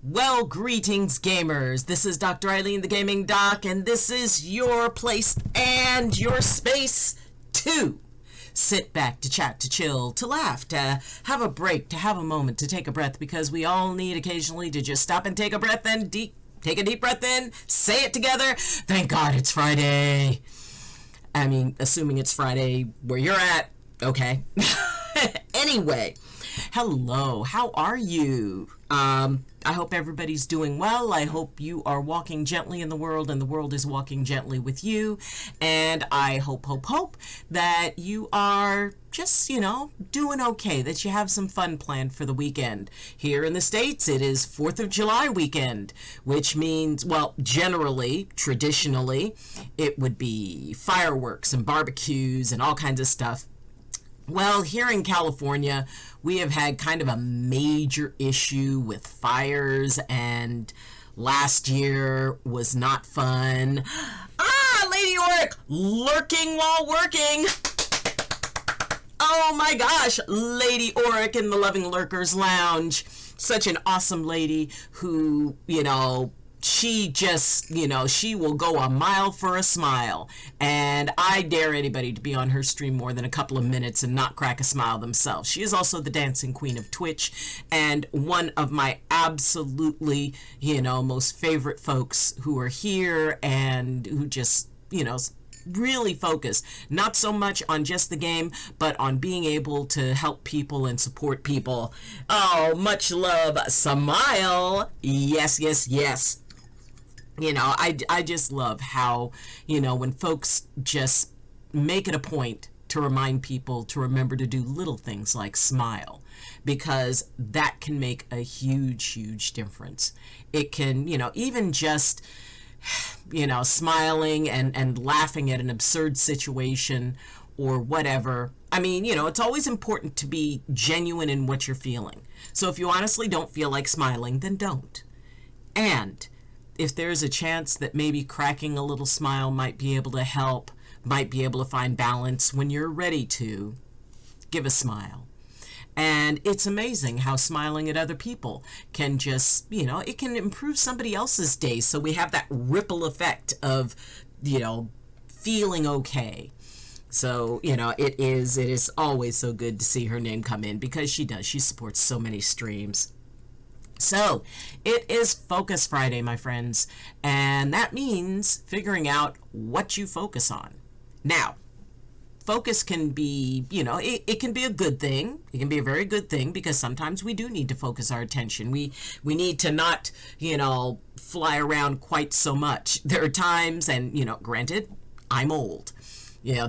Well, greetings, gamers. This is Dr. Eileen, the Gaming Doc, and this is your place and your space to sit back, to chat, to chill, to laugh, to have a break, to have a moment, to take a breath, because we all need occasionally to just stop and take a breath and take a deep breath in, say it together. Thank God it's Friday. I mean, assuming it's Friday where you're at, okay. Anyway, hello, how are you? I hope everybody's doing well. I hope you are walking gently in the world and the world is walking gently with you. And I hope that you are just, doing okay, that you have some fun planned for the weekend. Here in the States, it is 4th of July weekend, which means, well, generally, traditionally, it would be fireworks and barbecues and all kinds of stuff. Well, here in California, we have had kind of a major issue with fires, and last year was not fun. Lady Oric, lurking while working. Oh my gosh, Lady Oric in the Loving Lurkers Lounge. Such an awesome lady who, she just, she will go a mile for a smile. And I dare anybody to be on her stream more than a couple of minutes and not crack a smile themselves. She is also the dancing queen of Twitch and one of my absolutely, most favorite folks who are here and who just, really focus not so much on just the game, but on being able to help people and support people. Oh, much love, Smile. Yes. I just love how, when folks just make it a point to remind people to remember to do little things like smile, because that can make a huge difference. It can, even just, smiling and laughing at an absurd situation or whatever. I mean, it's always important to be genuine in what you're feeling. So if you honestly don't feel like smiling, then don't. And if there's a chance that maybe cracking a little smile might be able to help, might be able to find balance when you're ready to, give a smile. And it's amazing how smiling at other people can just, it can improve somebody else's day. So we have that ripple effect of, feeling okay. So, it is always so good to see her name come in, because she does. She supports so many streams. So, it is Focus Friday, my friends, and that means figuring out what you focus on. Now, focus can be, it can be a good thing. It can be a very good thing, because sometimes we do need to focus our attention. We need to not, fly around quite so much. There are times, and, granted, I'm old.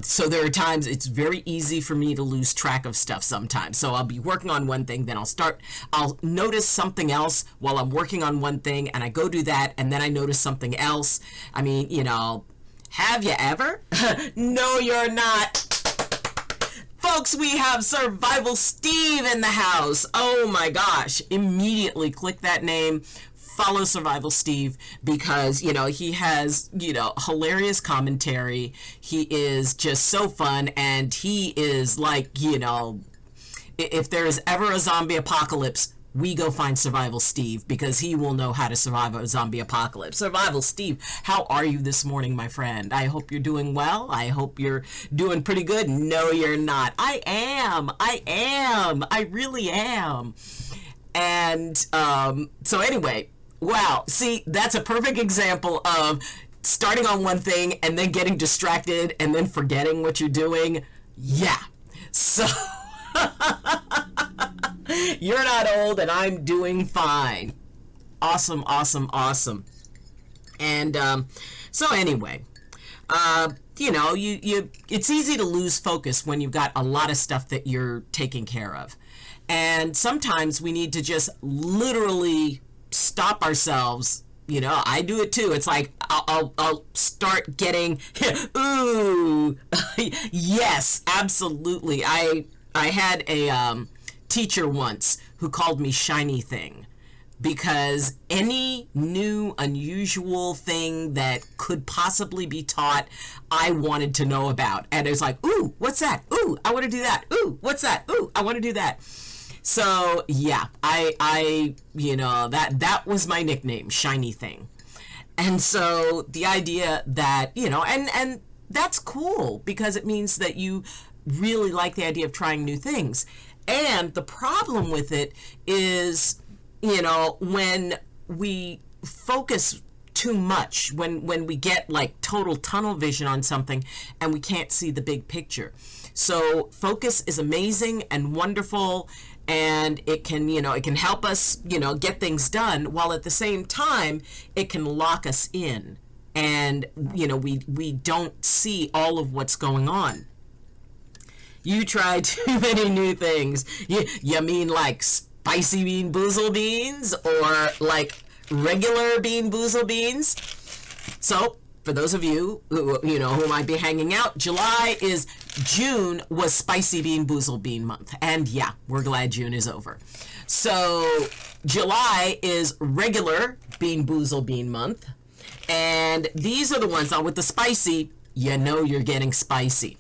So there are times it's very easy for me to lose track of stuff sometimes. So I'll be working on one thing, then I'll notice something else while I'm working on one thing, and I go do that, and then I notice something else. I mean, have you ever? No, you're not. Folks, we have Survival Steve in the house. Oh my gosh. Immediately click that name. Follow Survival Steve, because, he has, hilarious commentary. He is just so fun, and he is like, if there is ever a zombie apocalypse, we go find Survival Steve, because he will know how to survive a zombie apocalypse. Survival Steve, how are you this morning, my friend? I hope you're doing well. I hope you're doing pretty good. No, you're not. I am. I really am. And so anyway, wow. See, that's a perfect example of starting on one thing and then getting distracted and then forgetting what you're doing. Yeah. So you're not old, and I'm doing fine. Awesome. And so anyway, it's easy to lose focus when you've got a lot of stuff that you're taking care of. And sometimes we need to just literally stop ourselves. I do it too. It's like I'll start getting ooh. Yes, absolutely. I had a teacher once who called me shiny thing, because any new unusual thing that could possibly be taught, I wanted to know about. And it was like, ooh, what's that? Ooh, I want to do that. Ooh, what's that? Ooh, I want to do that. So yeah, that was my nickname, Shiny Thing. And so the idea that, and that's cool because it means that you really like the idea of trying new things. And the problem with it is, when we focus too much, when we get like total tunnel vision on something and we can't see the big picture. So focus is amazing and wonderful, and it can help us, get things done, while at the same time it can lock us in, and we don't see all of what's going on. You try too many new things. You mean like spicy Bean Boozled Beans, or like regular Bean Boozled Beans? So for those of you who might be hanging out, June was Spicy Bean Boozled Bean month. And yeah, we're glad June is over. So July is regular Bean Boozled Bean month. And these are the ones, now with the spicy, you're getting spicy.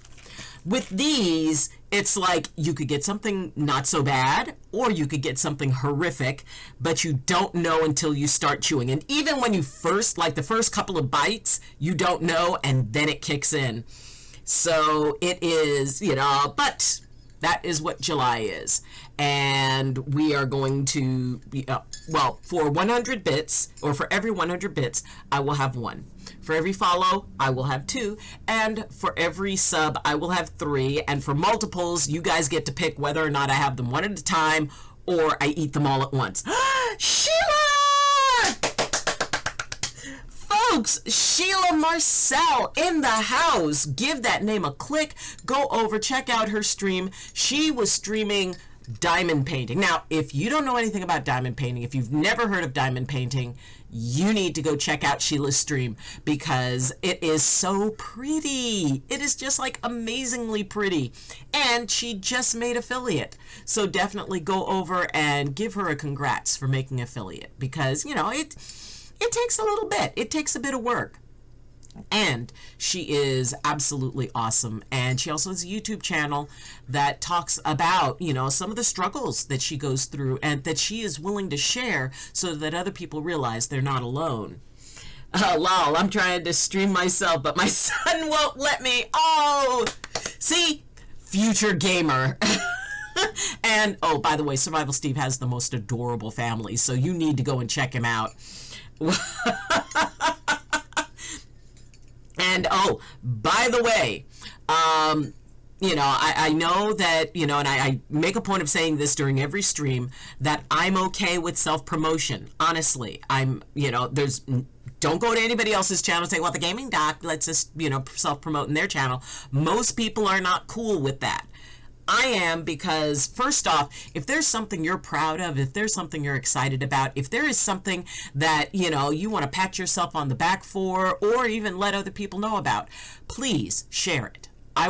With these, it's like you could get something not so bad, or you could get something horrific, but you don't know until you start chewing. And even when you the first couple of bites, you don't know, and then it kicks in. So it is, but that is what July is. And we are going to be, for 100 bits, or for every 100 bits, I will have one. For every follow, I will have 2. And for every sub, I will have 3. And for multiples, you guys get to pick whether or not I have them one at a time or I eat them all at once. Sheila! Folks, Sheila Marcel in the house. Give that name a click. Go over, check out her stream. She was streaming diamond painting. Now, if you don't know anything about diamond painting, if you've never heard of diamond painting, you need to go check out Sheila's stream, because it is so pretty. It is just like amazingly pretty. And she just made affiliate. So definitely go over and give her a congrats for making affiliate, because, it takes a little bit. It takes a bit of work. And she is absolutely awesome. And she also has a YouTube channel that talks about, some of the struggles that she goes through and that she is willing to share so that other people realize they're not alone. Lol, I'm trying to stream myself, but my son won't let me. Oh, see? Future gamer. And, oh, by the way, Survival Steve has the most adorable family, so you need to go and check him out. And, oh, by the way, I know that, and I make a point of saying this during every stream, that I'm okay with self-promotion. Honestly, don't go to anybody else's channel and say, well, the gaming doc lets us, self-promote in their channel. Most people are not cool with that. I am, because first off, if there's something you're proud of, if there's something you're excited about, if there is something that, you want to pat yourself on the back for, or even let other people know about, please share it. I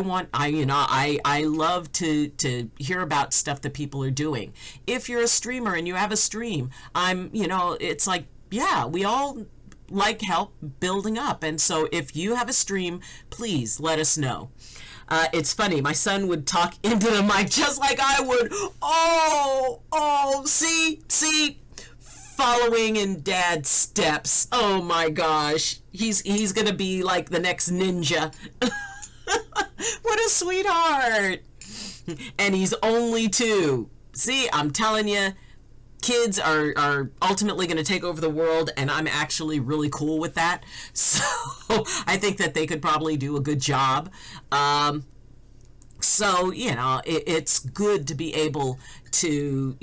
love to hear about stuff that people are doing. If you're a streamer and you have a stream, it's like, yeah, we all like help building up. And so if you have a stream, please let us know. It's funny, my son would talk into the mic just like I would. Oh, see, following in Dad's steps. Oh my gosh, he's gonna be like the next ninja. What a sweetheart. And he's only 2. See, I'm telling you, kids are ultimately going to take over the world, and I'm actually really cool with that. So I think that they could probably do a good job. So, it's good to be able to,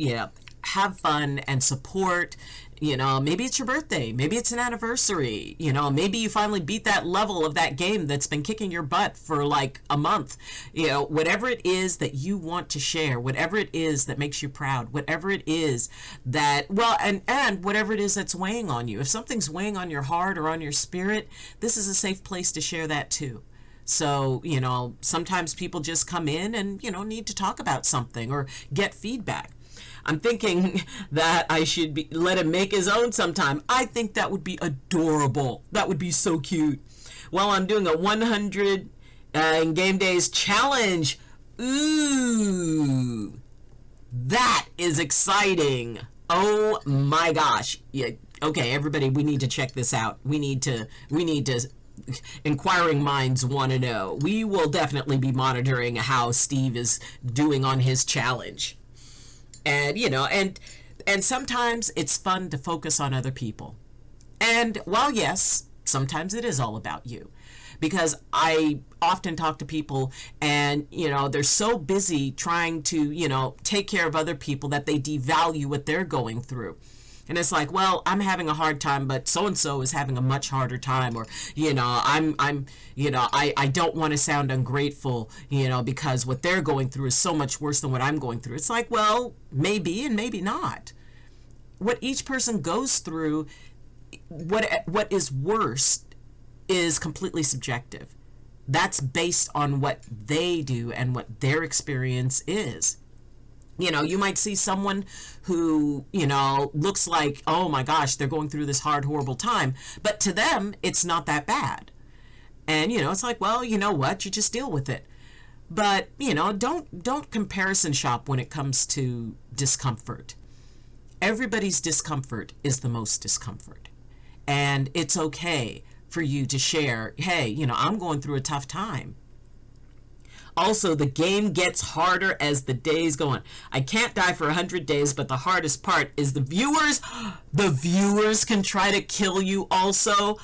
have fun and support. Maybe it's your birthday, maybe it's an anniversary, maybe you finally beat that level of that game that's been kicking your butt for like a month. Whatever it is that you want to share, whatever it is that makes you proud, whatever it is that, and whatever it is that's weighing on you. If something's weighing on your heart or on your spirit, this is a safe place to share that too. So, sometimes people just come in and, need to talk about something or get feedback. I'm thinking that I should let him make his own sometime. I think that would be adorable. That would be so cute. Well, I'm doing a 100 in game days challenge. Ooh, That is exciting. Oh my gosh. Yeah. Okay, everybody, we need to check this out. We need to inquiring minds want to know. We will definitely be monitoring how Steve is doing on his challenge. And, and sometimes it's fun to focus on other people. And while yes, sometimes it is all about you. Because I often talk to people and, they're so busy trying to, take care of other people that they devalue what they're going through. And it's like, well, I'm having a hard time, but so-and-so is having a much harder time. Or, I don't want to sound ungrateful, because what they're going through is so much worse than what I'm going through. It's like, well, maybe and maybe not. What each person goes through, what is worse is completely subjective. That's based on what they do and what their experience is. You might see someone who, looks like, oh my gosh, they're going through this hard, horrible time. But to them, it's not that bad. And, it's like, well, you know what? You just deal with it. But, don't comparison shop when it comes to discomfort. Everybody's discomfort is the most discomfort. And it's okay for you to share, hey, I'm going through a tough time. Also, the game gets harder as the days go on. I can't die for 100 days, but the hardest part is the viewers. The viewers can try to kill you also.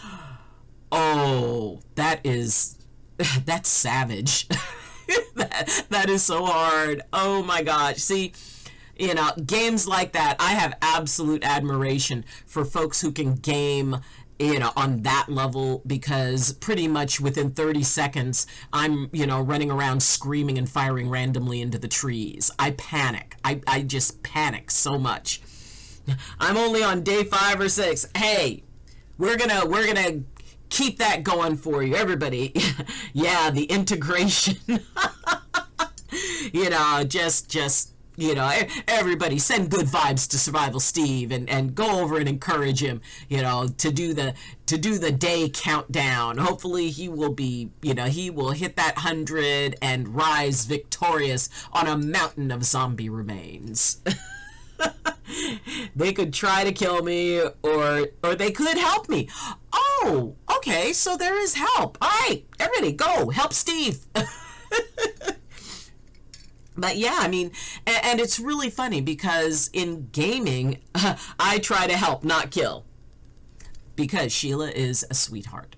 Oh, that's savage. that is so hard. Oh my gosh. See, games like that, I have absolute admiration for folks who can game on that level, because pretty much within 30 seconds, I'm, running around screaming and firing randomly into the trees. I panic. I just panic so much. I'm only on day 5 or 6. Hey, we're gonna keep that going for you, everybody. Yeah, the integration. Just everybody send good vibes to Survival Steve and go over and encourage him, to do the day countdown. Hopefully he will be, he will hit that 100 and rise victorious on a mountain of zombie remains. They could try to kill me or they could help me. Oh, okay, so there is help. All right, everybody go help Steve. But yeah, I mean, and it's really funny because in gaming, I try to help, not kill, because Sheila is a sweetheart.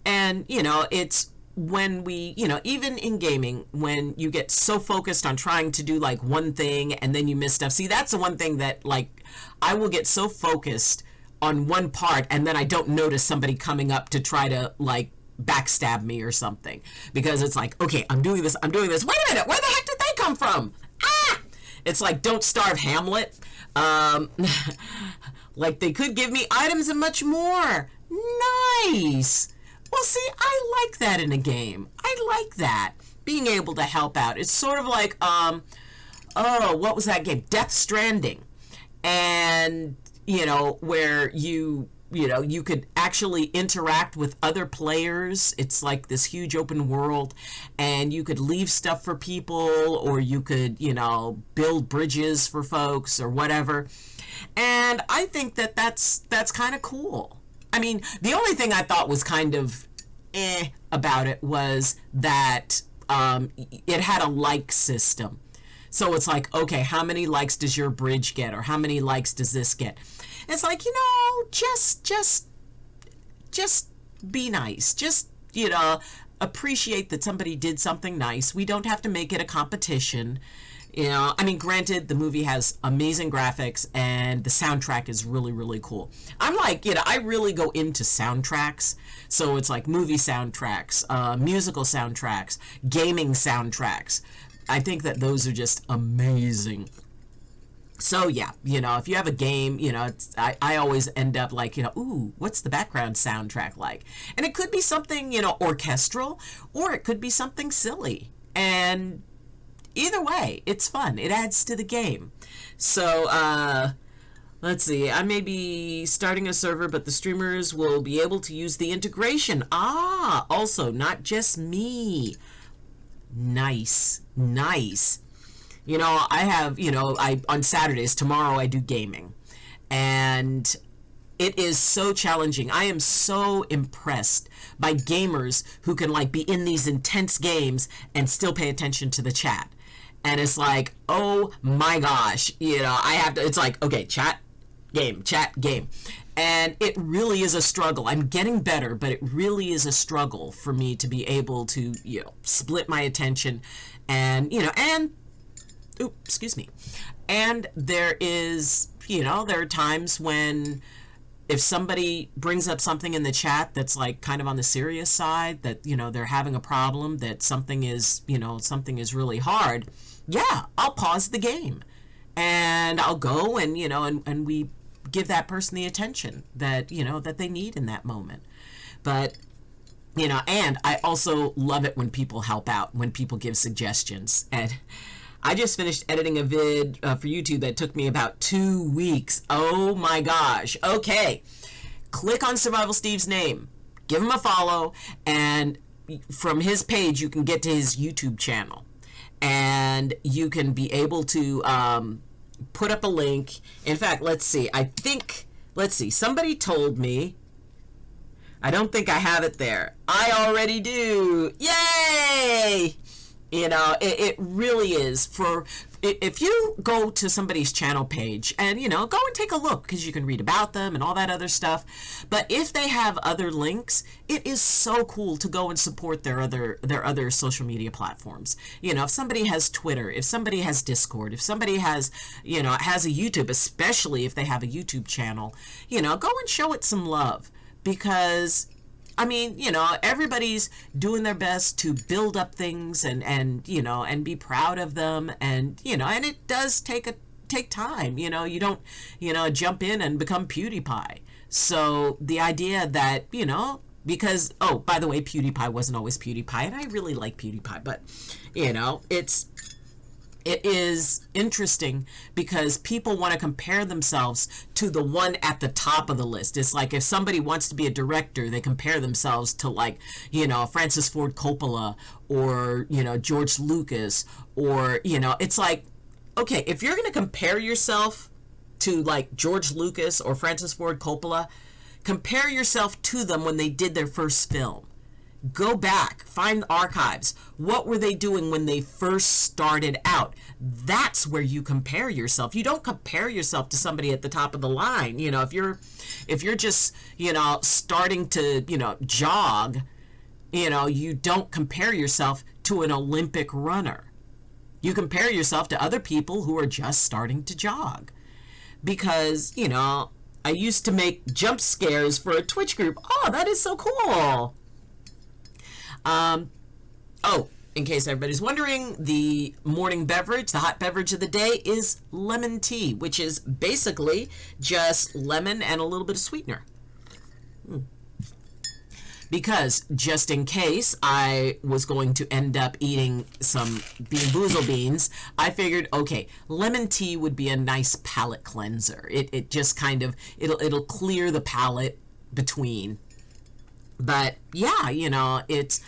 And, it's when we, even in gaming, when you get so focused on trying to do like one thing and then you miss stuff. See, that's the one thing that like I will get so focused on one part and then I don't notice somebody coming up to try to like backstab me or something, because it's like, okay, I'm doing this. Wait a minute, where the heck did they come from? It's like Don't Starve Hamlet. Like they could give me items and much more. Nice. Well, see, I like that in a game. I like that, being able to help out. It's sort of like what was that game, Death Stranding, and where you could actually interact with other players. It's like this huge open world, and you could leave stuff for people, or you could, build bridges for folks or whatever. And I think that that's kind of cool. I mean, the only thing I thought was kind of about it was that it had a like system. So it's like, okay, how many likes does your bridge get, or how many likes does this get? It's like, just be nice. Just, appreciate that somebody did something nice. We don't have to make it a competition. I mean, granted, the movie has amazing graphics and the soundtrack is really, really cool. I'm like, I really go into soundtracks. So it's like movie soundtracks, musical soundtracks, gaming soundtracks. I think that those are just amazing. So yeah, if you have a game, I always end up like, ooh, what's the background soundtrack like? And it could be something, orchestral, or it could be something silly. And either way, it's fun. It adds to the game. So, let's see. I may be starting a server, but the streamers will be able to use the integration. Also, not just me. Nice. You know, I have, you know, on Saturdays, tomorrow I do gaming. And it is so challenging. I am so impressed by gamers who can like be in these intense games and still pay attention to the chat. And it's like, oh my gosh, you know, I have to, it's like, okay, chat, game, chat, game. And it really is a struggle. I'm getting better, but it really is a struggle for me to be able to, you know, split my attention and, you know, and, oops, excuse me. And there is, you know, there are times when if somebody brings up something in the chat that's like kind of on the serious side, that, you know, they're having a problem, that something is, you know, something is really hard, yeah, I'll pause the game and I'll go and, you know, and we give that person the attention that, you know, that they need in that moment. But, you know, and I also love it when people help out, when people give suggestions. And I just finished editing a vid for YouTube that took me about 2 weeks. Oh my gosh. Okay. Click on Survival Steve's name, give him a follow, and from his page you can get to his YouTube channel. And you can be able to put up a link. In fact, let's see. Let's see. Somebody told me. I don't think I have it there. I already do. Yay! You know, it really is. If you go to somebody's channel page and, you know, go and take a look, because you can read about them and all that other stuff. But if they have other links, it is so cool to go and support their other social media platforms. You know, if somebody has Twitter, if somebody has Discord, if somebody has, you know, has a YouTube, especially if they have a YouTube channel, you know, go and show it some love. Because I mean, you know, everybody's doing their best to build up things and you know, and be proud of them. And, you know, and it does take time. You know, you don't, you know, jump in and become PewDiePie. So the idea that, you know, because, oh, by the way, PewDiePie wasn't always PewDiePie, and I really like PewDiePie, but, you know, it is interesting because people want to compare themselves to the one at the top of the list. It's like if somebody wants to be a director, they compare themselves to, like, you know, Francis Ford Coppola or, you know, George Lucas, or, you know, it's like, okay, if you're going to compare yourself to like George Lucas or Francis Ford Coppola, compare yourself to them when they did their first film. Go back, find the archives. What were they doing when they first started out? That's where you compare yourself. You don't compare yourself to somebody at the top of the line. You know, if you're just, you know, starting to, you know, jog, you know, you don't compare yourself to an Olympic runner. You compare yourself to other people who are just starting to jog. Because, you know, I used to make jump scares for a Twitch group. Oh, that is so cool. Oh, in case everybody's wondering, the morning beverage, the hot beverage of the day, is lemon tea, which is basically just lemon and a little bit of sweetener. Because just in case I was going to end up eating some Bean Boozled Beans, I figured, okay, lemon tea would be a nice palate cleanser. It just kind of, it'll clear the palate between. But yeah, you know, it's,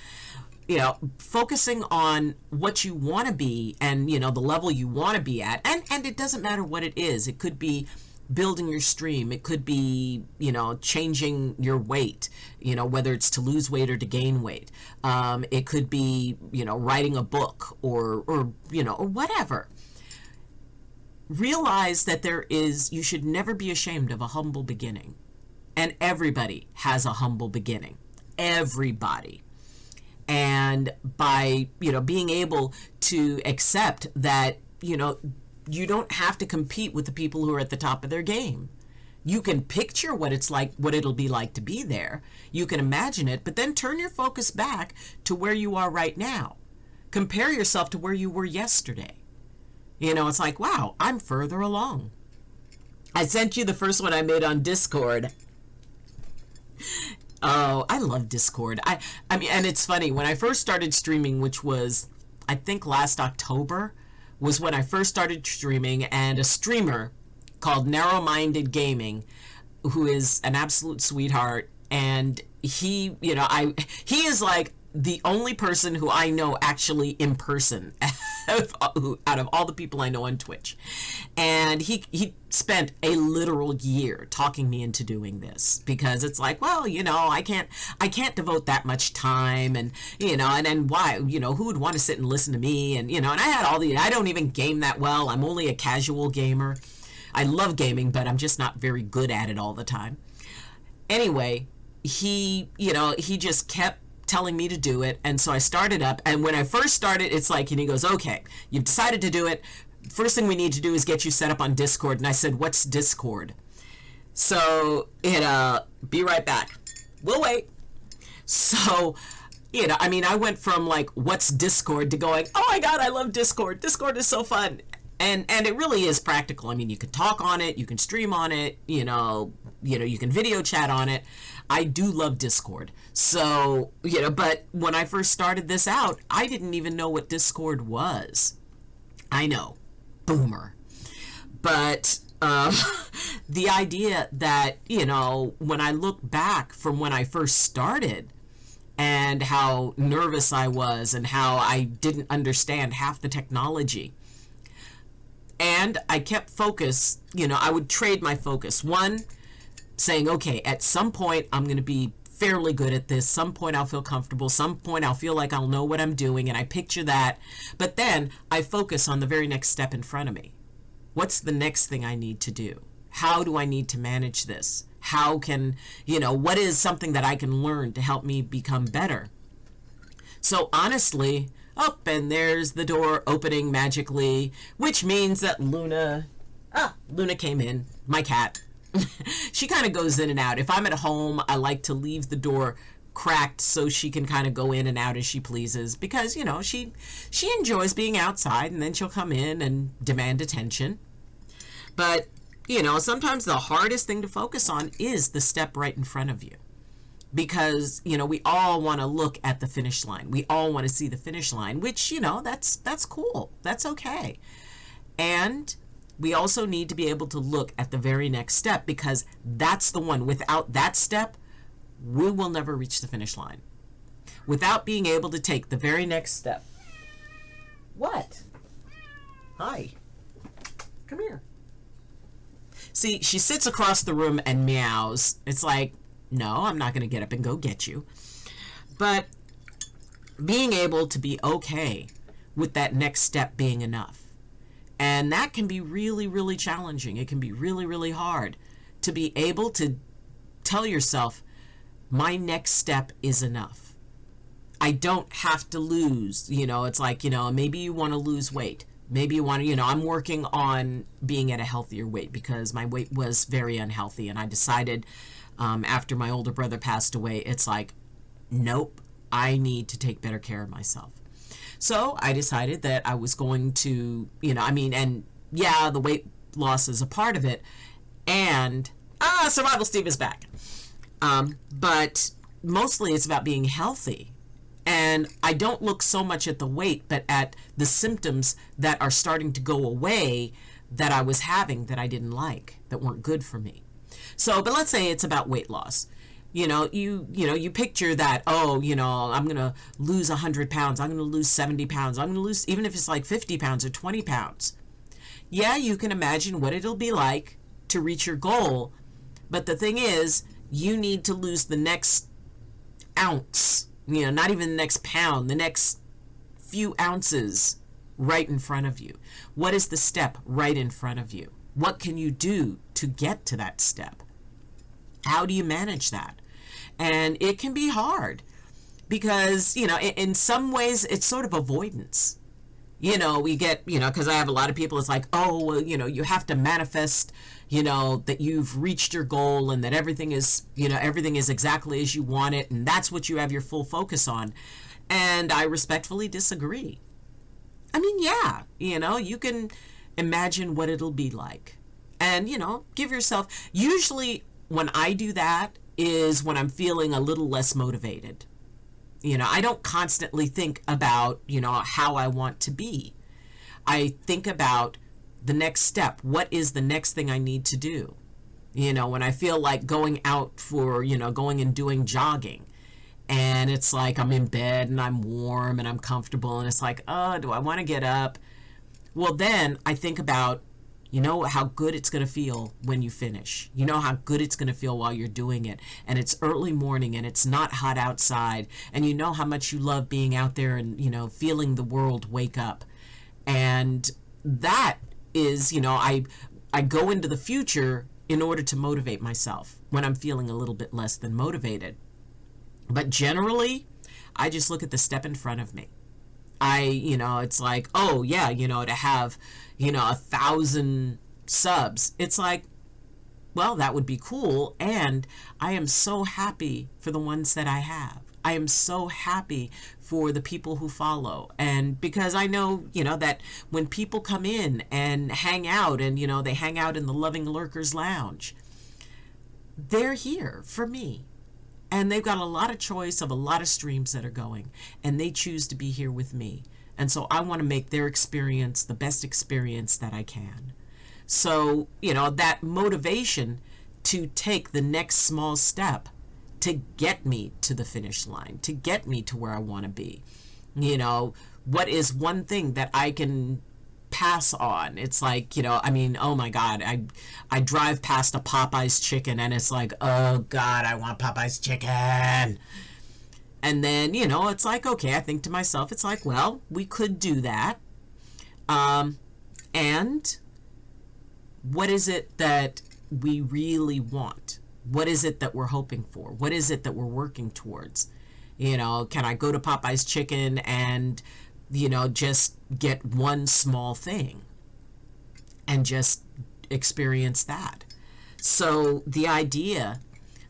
you know, focusing on what you want to be and, you know, the level you want to be at. And it doesn't matter what it is. It could be building your stream. It could be, you know, changing your weight, you know, whether it's to lose weight or to gain weight. It could be, you know, writing a book or, you know, or whatever. Realize that you should never be ashamed of a humble beginning. And everybody has a humble beginning. Everybody. And by, you know, being able to accept that, you know, you don't have to compete with the people who are at the top of their game. You can picture what it's like, what it'll be like to be there. You can imagine it, but then turn your focus back to where you are right now. Compare yourself to where you were yesterday. You know, it's like, wow, I'm further along. I sent you the first one I made on Discord. Oh, I love Discord. I mean, and it's funny, when I first started streaming, which was, I think last October, was when I first started streaming, and a streamer called Narrow Minded Gaming, who is an absolute sweetheart, and he, you know, he is like the only person who I know actually in person out of all the people I know on Twitch. And he spent a literal year talking me into doing this, because it's like, well, I can't devote that much time, and and then why, who would want to sit and listen to me, and and I had I don't even game that well. I'm only a casual gamer. I love gaming, but I'm just not very good at it all the time. Anyway, he just kept telling me to do it, and so I started up. And when I first started, it's like, and he goes, okay, you've decided to do it. First thing we need to do is get you set up on Discord. And I said, what's Discord? So be right back. We'll wait. So I went from like, what's Discord, to going, oh my god, I love Discord. Discord is so fun. And it really is practical. I mean, you can talk on it, you can stream on it, you can video chat on it. I do love Discord. So, but when I first started this out, I didn't even know what Discord was. I know, boomer. But the idea that, when I look back from when I first started, and how nervous I was, and how I didn't understand half the technology, and I kept focus, I would trade my focus. One, saying, okay, at some point I'm going to be fairly good at this. Some point I'll feel comfortable. Some point I'll feel like I'll know what I'm doing, and I picture that. But then I focus on the very next step in front of me. What's the next thing I need to do? How do I need to manage this? How can, what is something that I can learn to help me become better? So honestly, and there's the door opening magically, which means that Luna came in, my cat. She kind of goes in and out. If I'm at home, I like to leave the door cracked so she can kind of go in and out as she pleases, because she enjoys being outside, and then she'll come in and demand attention. But sometimes the hardest thing to focus on is the step right in front of you, because we all want to look at the finish line. We all want to see the finish line, which that's cool, that's okay. And we also need to be able to look at the very next step, because that's the one. Without that step, we will never reach the finish line. Without being able to take the very next step. What? Hi. Come here. See, she sits across the room and meows. It's like, no, I'm not going to get up and go get you. But being able to be okay with that next step being enough. And that can be really, really challenging. It can be really, really hard to be able to tell yourself, my next step is enough. I don't have to lose. It's like, maybe you want to lose weight. Maybe you want to, I'm working on being at a healthier weight, because my weight was very unhealthy. And I decided after my older brother passed away, it's like, nope, I need to take better care of myself. So I decided that I was going to, and yeah, the weight loss is a part of it. And, Survival Steve is back. But mostly it's about being healthy. And I don't look so much at the weight, but at the symptoms that are starting to go away that I was having that I didn't like, that weren't good for me. So, but let's say it's about weight loss. You picture that, I'm going to lose 100 pounds. I'm going to lose 70 pounds. I'm going to lose, even if it's like 50 pounds or 20 pounds. Yeah, you can imagine what it'll be like to reach your goal. But the thing is, you need to lose the next ounce, not even the next pound, the next few ounces right in front of you. What is the step right in front of you? What can you do to get to that step? How do you manage that? And it can be hard because, in some ways it's sort of avoidance. We get, because I have a lot of people, it's like, oh, well, you have to manifest, that you've reached your goal and that everything is exactly as you want it. And that's what you have your full focus on. And I respectfully disagree. I mean, yeah, you can imagine what it'll be like. And, give yourself, usually when I do that is when I'm feeling a little less motivated. I don't constantly think about, how I want to be. I think about the next step. What is the next thing I need to do? When I feel like going out for, going and doing jogging, And it's like I'm in bed and I'm warm and I'm comfortable, and it's like, oh, do I want to get up? Well, then I think about, how good it's going to feel when you finish. You know how good it's going to feel while you're doing it. And it's early morning and it's not hot outside. And you know how much you love being out there and, feeling the world wake up. And that is, I go into the future in order to motivate myself when I'm feeling a little bit less than motivated. But generally, I just look at the step in front of me. It's like, oh yeah, to have, 1,000 subs. It's like, well, that would be cool. And I am so happy for the ones that I have. I am so happy for the people who follow. And because I know, that when people come in and hang out and, they hang out in the Loving Lurkers Lounge, they're here for me. And they've got a lot of choice of a lot of streams that are going, and they choose to be here with me. And so I want to make their experience the best experience that I can. So, that motivation to take the next small step to get me to the finish line, to get me to where I want to be. What is one thing that I can pass on? It's like, oh my God, I drive past a Popeye's chicken and it's like, oh God, I want Popeye's chicken. And then, it's like, okay, I think to myself, it's like, well, we could do that. And what is it that we really want? What is it that we're hoping for? What is it that we're working towards? Can I go to Popeye's chicken and just get one small thing and just experience that? So the idea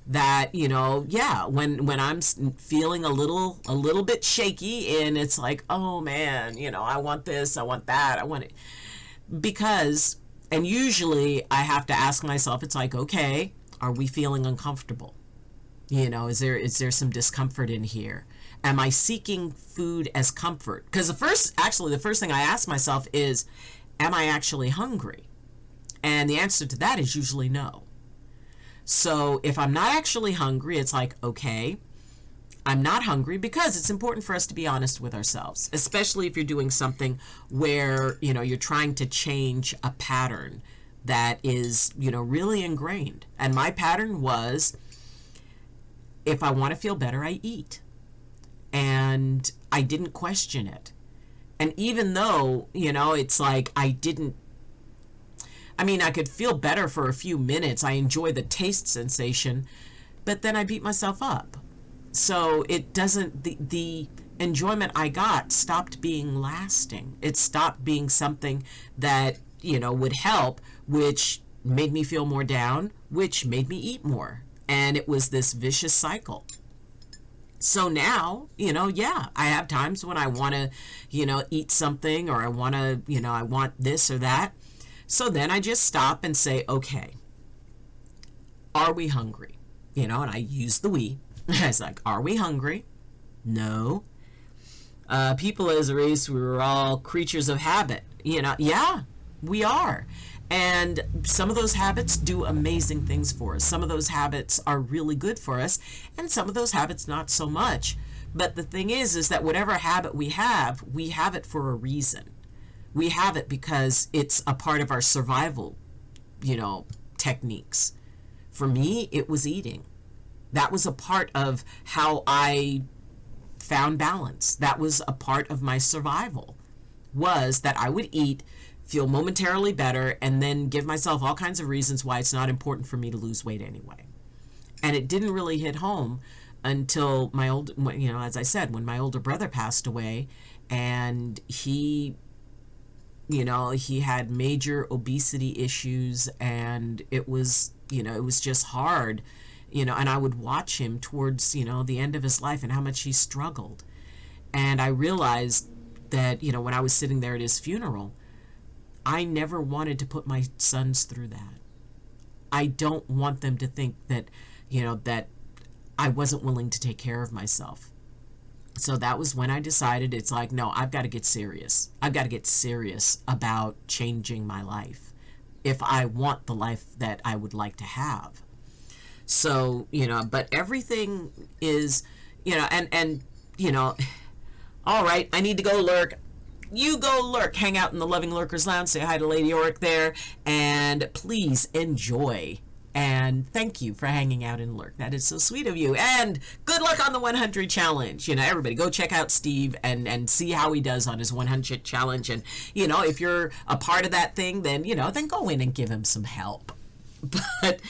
that, when I'm feeling a little bit shaky and it's like, oh man, I want this, I want that, I want it. Because, and usually I have to ask myself, it's like, okay, are we feeling uncomfortable? Is there some discomfort in here? Am I seeking food as comfort? Because the first thing I ask myself is, am I actually hungry? And the answer to that is usually no. So if I'm not actually hungry, it's like, okay, I'm not hungry, because it's important for us to be honest with ourselves, especially if you're doing something where, you're trying to change a pattern that is, really ingrained. And my pattern was, if I want to feel better, I eat. And I didn't question it. And even though, it's like I could feel better for a few minutes. I enjoy the taste sensation, but then I beat myself up. So it doesn't, the enjoyment I got stopped being lasting. It stopped being something that, would help, which made me feel more down, which made me eat more. And it was this vicious cycle. So now, I have times when I want to, eat something, or I want to, I want this or that. So then I just stop and say, okay, are we hungry? And I use the we. I was like, are we hungry? No. People as a race, we were all creatures of habit. Yeah, we are. And some of those habits do amazing things for us. Some of those habits are really good for us, and some of those habits not so much. But the thing is that whatever habit we have it for a reason. We have it because it's a part of our survival, techniques. For me, it was eating. That was a part of how I found balance. That was a part of my survival, was that I would eat, feel momentarily better, and then give myself all kinds of reasons why it's not important for me to lose weight anyway. And it didn't really hit home until as I said, when my older brother passed away, and he had major obesity issues, and it was just hard, and I would watch him towards, the end of his life and how much he struggled. And I realized that, when I was sitting there at his funeral, I never wanted to put my sons through that. I don't want them to think that, that I wasn't willing to take care of myself. So that was when I decided, it's like, no, I've got to get serious. I've got to get serious about changing my life if I want the life that I would like to have. So, but everything is, And all right, I need to go lurk. You go lurk, hang out in the Loving Lurkers Lounge, say hi to Lady Oric there, and please enjoy. And thank you for hanging out in Lurk. That is so sweet of you. And good luck on the 100 challenge. Everybody go check out Steve and see how he does on his 100 challenge. And, if you're a part of that thing, then, then go in and give him some help. But,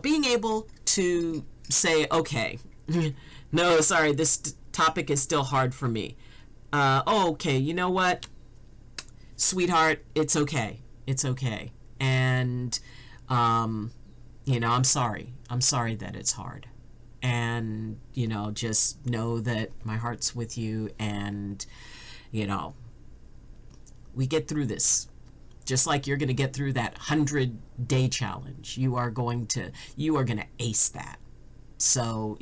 being able to say, okay, no, sorry, this topic is still hard for me. Okay, you know what? Sweetheart, it's okay. It's okay. And, I'm sorry. I'm sorry that it's hard. And, just know that my heart's with you and, we get through this. Just like you're going to get through that 100-day challenge. You are going to ace that. So,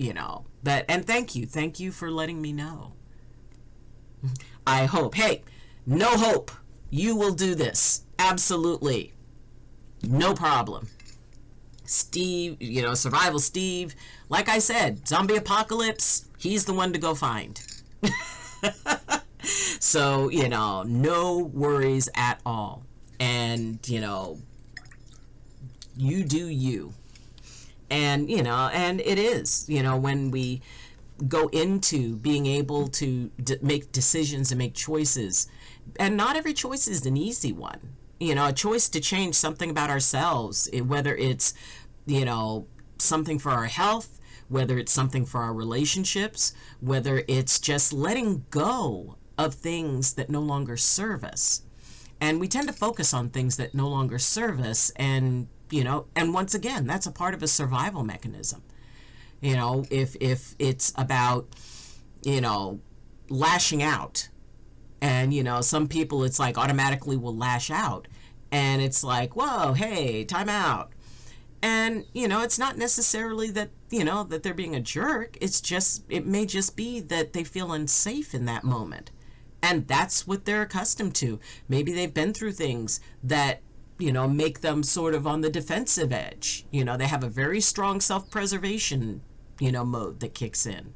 and thank you. Thank you for letting me know. I hope. Hey, no hope. You will do this. Absolutely. No problem. Steve, Survival Steve, like I said, zombie apocalypse, he's the one to go find. So, no worries at all. And, you do you. And, and it is, when we go into being able to make decisions and make choices, and not every choice is an easy one. A choice to change something about ourselves, whether it's, something for our health, whether it's something for our relationships, whether it's just letting go of things that no longer serve us. And we tend to focus on things that no longer serve us. And, and once again, that's a part of a survival mechanism. If it's about, lashing out, and, some people, it's like automatically will lash out. And it's like, whoa, hey, time out. And, it's not necessarily that, that they're being a jerk. It may just be that they feel unsafe in that moment. And that's what they're accustomed to. Maybe they've been through things that, make them sort of on the defensive edge. They have a very strong self-preservation, mode that kicks in.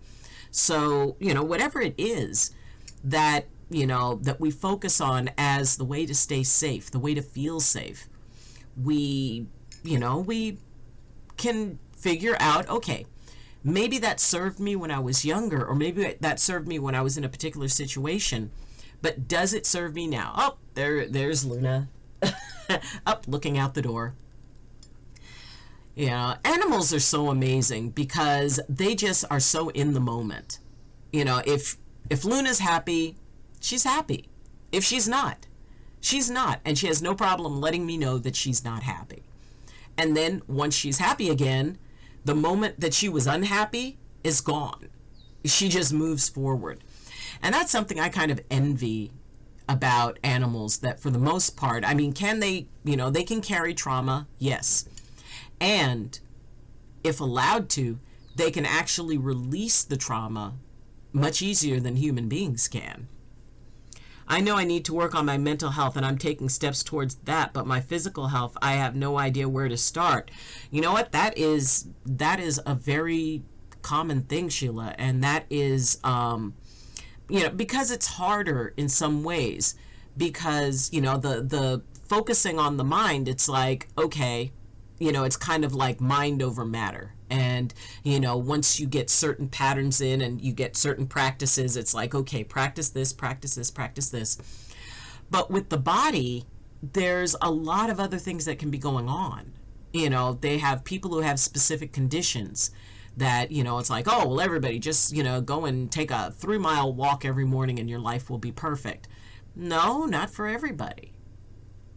So, whatever it is that, that we focus on as the way to stay safe, the way to feel safe, we can figure out, okay, maybe that served me when I was younger, or maybe that served me when I was in a particular situation, but does it serve me now? Oh, there's Luna up looking out the door. Animals are so amazing because they just are so in the moment. If Luna's happy, she's happy. If she's not, she's not. And she has no problem letting me know that she's not happy. And then once she's happy again, the moment that she was unhappy is gone. She just moves forward. And that's something I kind of envy about animals, that for the most part, can they, they can carry trauma, yes. And if allowed to, they can actually release the trauma much easier than human beings can. I know I need to work on my mental health, and I'm taking steps towards that, but my physical health, I have no idea where to start. You know what? That is a very common thing, Sheila, and that is, because it's harder in some ways, because, the focusing on the mind, it's like, okay, it's kind of like mind over matter. And, once you get certain patterns in and you get certain practices, it's like, okay, practice this, practice this, practice this. But with the body, there's a lot of other things that can be going on. They have people who have specific conditions that, it's like, oh, well, everybody just, go and take a 3-mile walk every morning and your life will be perfect. No, not for everybody.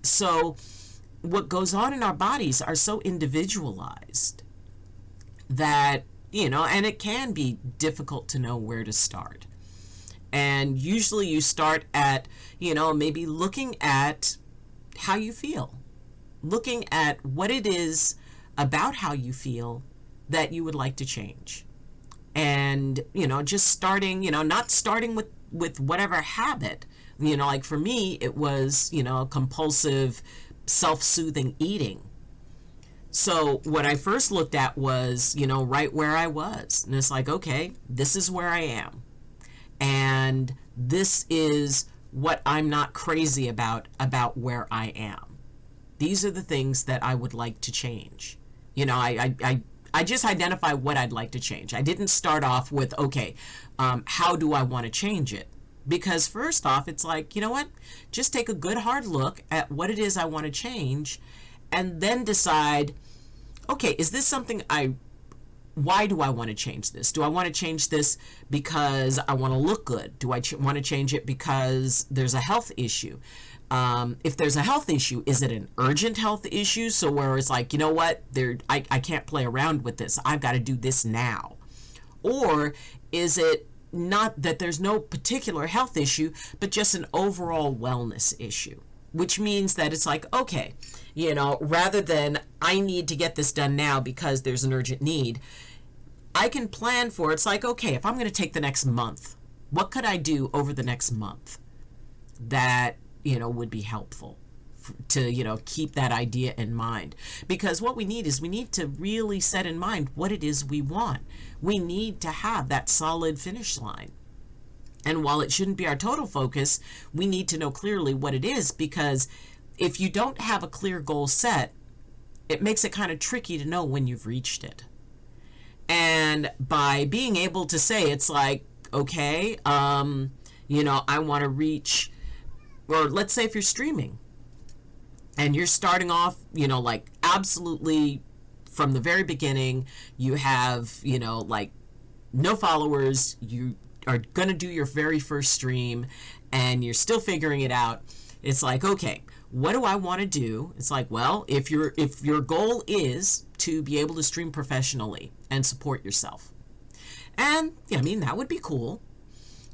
So what goes on in our bodies are so individualized that, and it can be difficult to know where to start. And usually you start at, maybe looking at how you feel, looking at what it is about how you feel that you would like to change. And, just starting, not starting with whatever habit, like for me, it was, compulsive self-soothing eating. So what I first looked at was, right where I was. And it's like, okay, this is where I am. And this is what I'm not crazy about where I am. These are the things that I would like to change. I just identify what I'd like to change. I didn't start off with, okay, how do I want to change it? Because first off, it's like, you know what? Just take a good hard look at what it is I want to change and then decide, okay, is this something why do I want to change this? Do I want to change this because I want to look good? Do I want to change it because there's a health issue? If there's a health issue, is it an urgent health issue? So where it's like, you know what, I can't play around with this. I've got to do this now. Or is it not that there's no particular health issue, but just an overall wellness issue? Which means that it's like, okay, rather than I need to get this done now because there's an urgent need, I can plan for it's like, okay, if I'm going to take the next month, what could I do over the next month that, would be helpful to, keep that idea in mind? Because what we need to really set in mind what it is we want. We need to have that solid finish line. And while it shouldn't be our total focus, we need to know clearly what it is, because if you don't have a clear goal set, it makes it kind of tricky to know when you've reached it. And by being able to say, it's like, okay, I want to reach, or let's say if you're streaming and you're starting off, like absolutely from the very beginning, you have, like no followers, you are going to do your very first stream and you're still figuring it out. It's like, okay, what do I want to do? It's like, well, if your goal is to be able to stream professionally and support yourself, and that would be cool.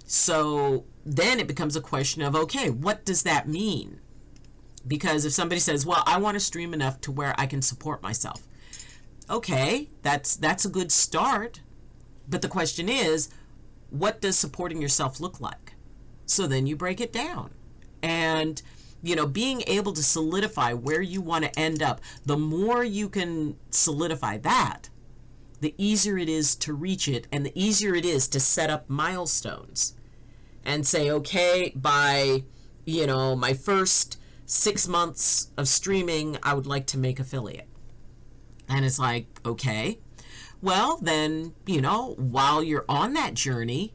So then it becomes a question of, okay, what does that mean? Because if somebody says, well, I want to stream enough to where I can support myself. Okay, that's a good start. But the question is, what does supporting yourself look like? So then you break it down. And, being able to solidify where you want to end up, the more you can solidify that, the easier it is to reach it, and the easier it is to set up milestones and say, okay, by, my first 6 months of streaming, I would like to make affiliate. And it's like, okay, well, then, while you're on that journey,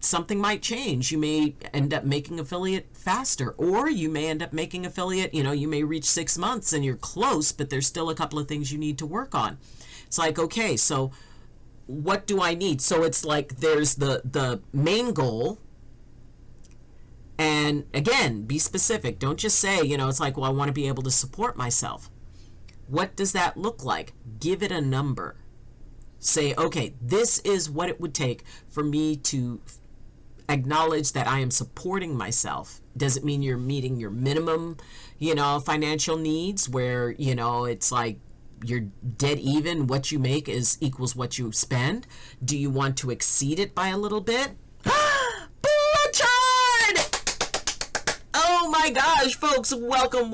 something might change. You may end up making affiliate faster, or you may end up making affiliate, you may reach 6 months and you're close, but there's still a couple of things you need to work on. It's like, okay, so what do I need? So it's like there's the main goal. And again, be specific. Don't just say, it's like, well, I want to be able to support myself. What does that look like? Give it a number. Say, okay, this is what it would take for me to acknowledge that I am supporting myself. Does it mean you're meeting your minimum, financial needs where, it's like you're dead even, what you make equals what you spend? Do you want to exceed it by a little bit? Bloodchard! Oh my gosh, folks, welcome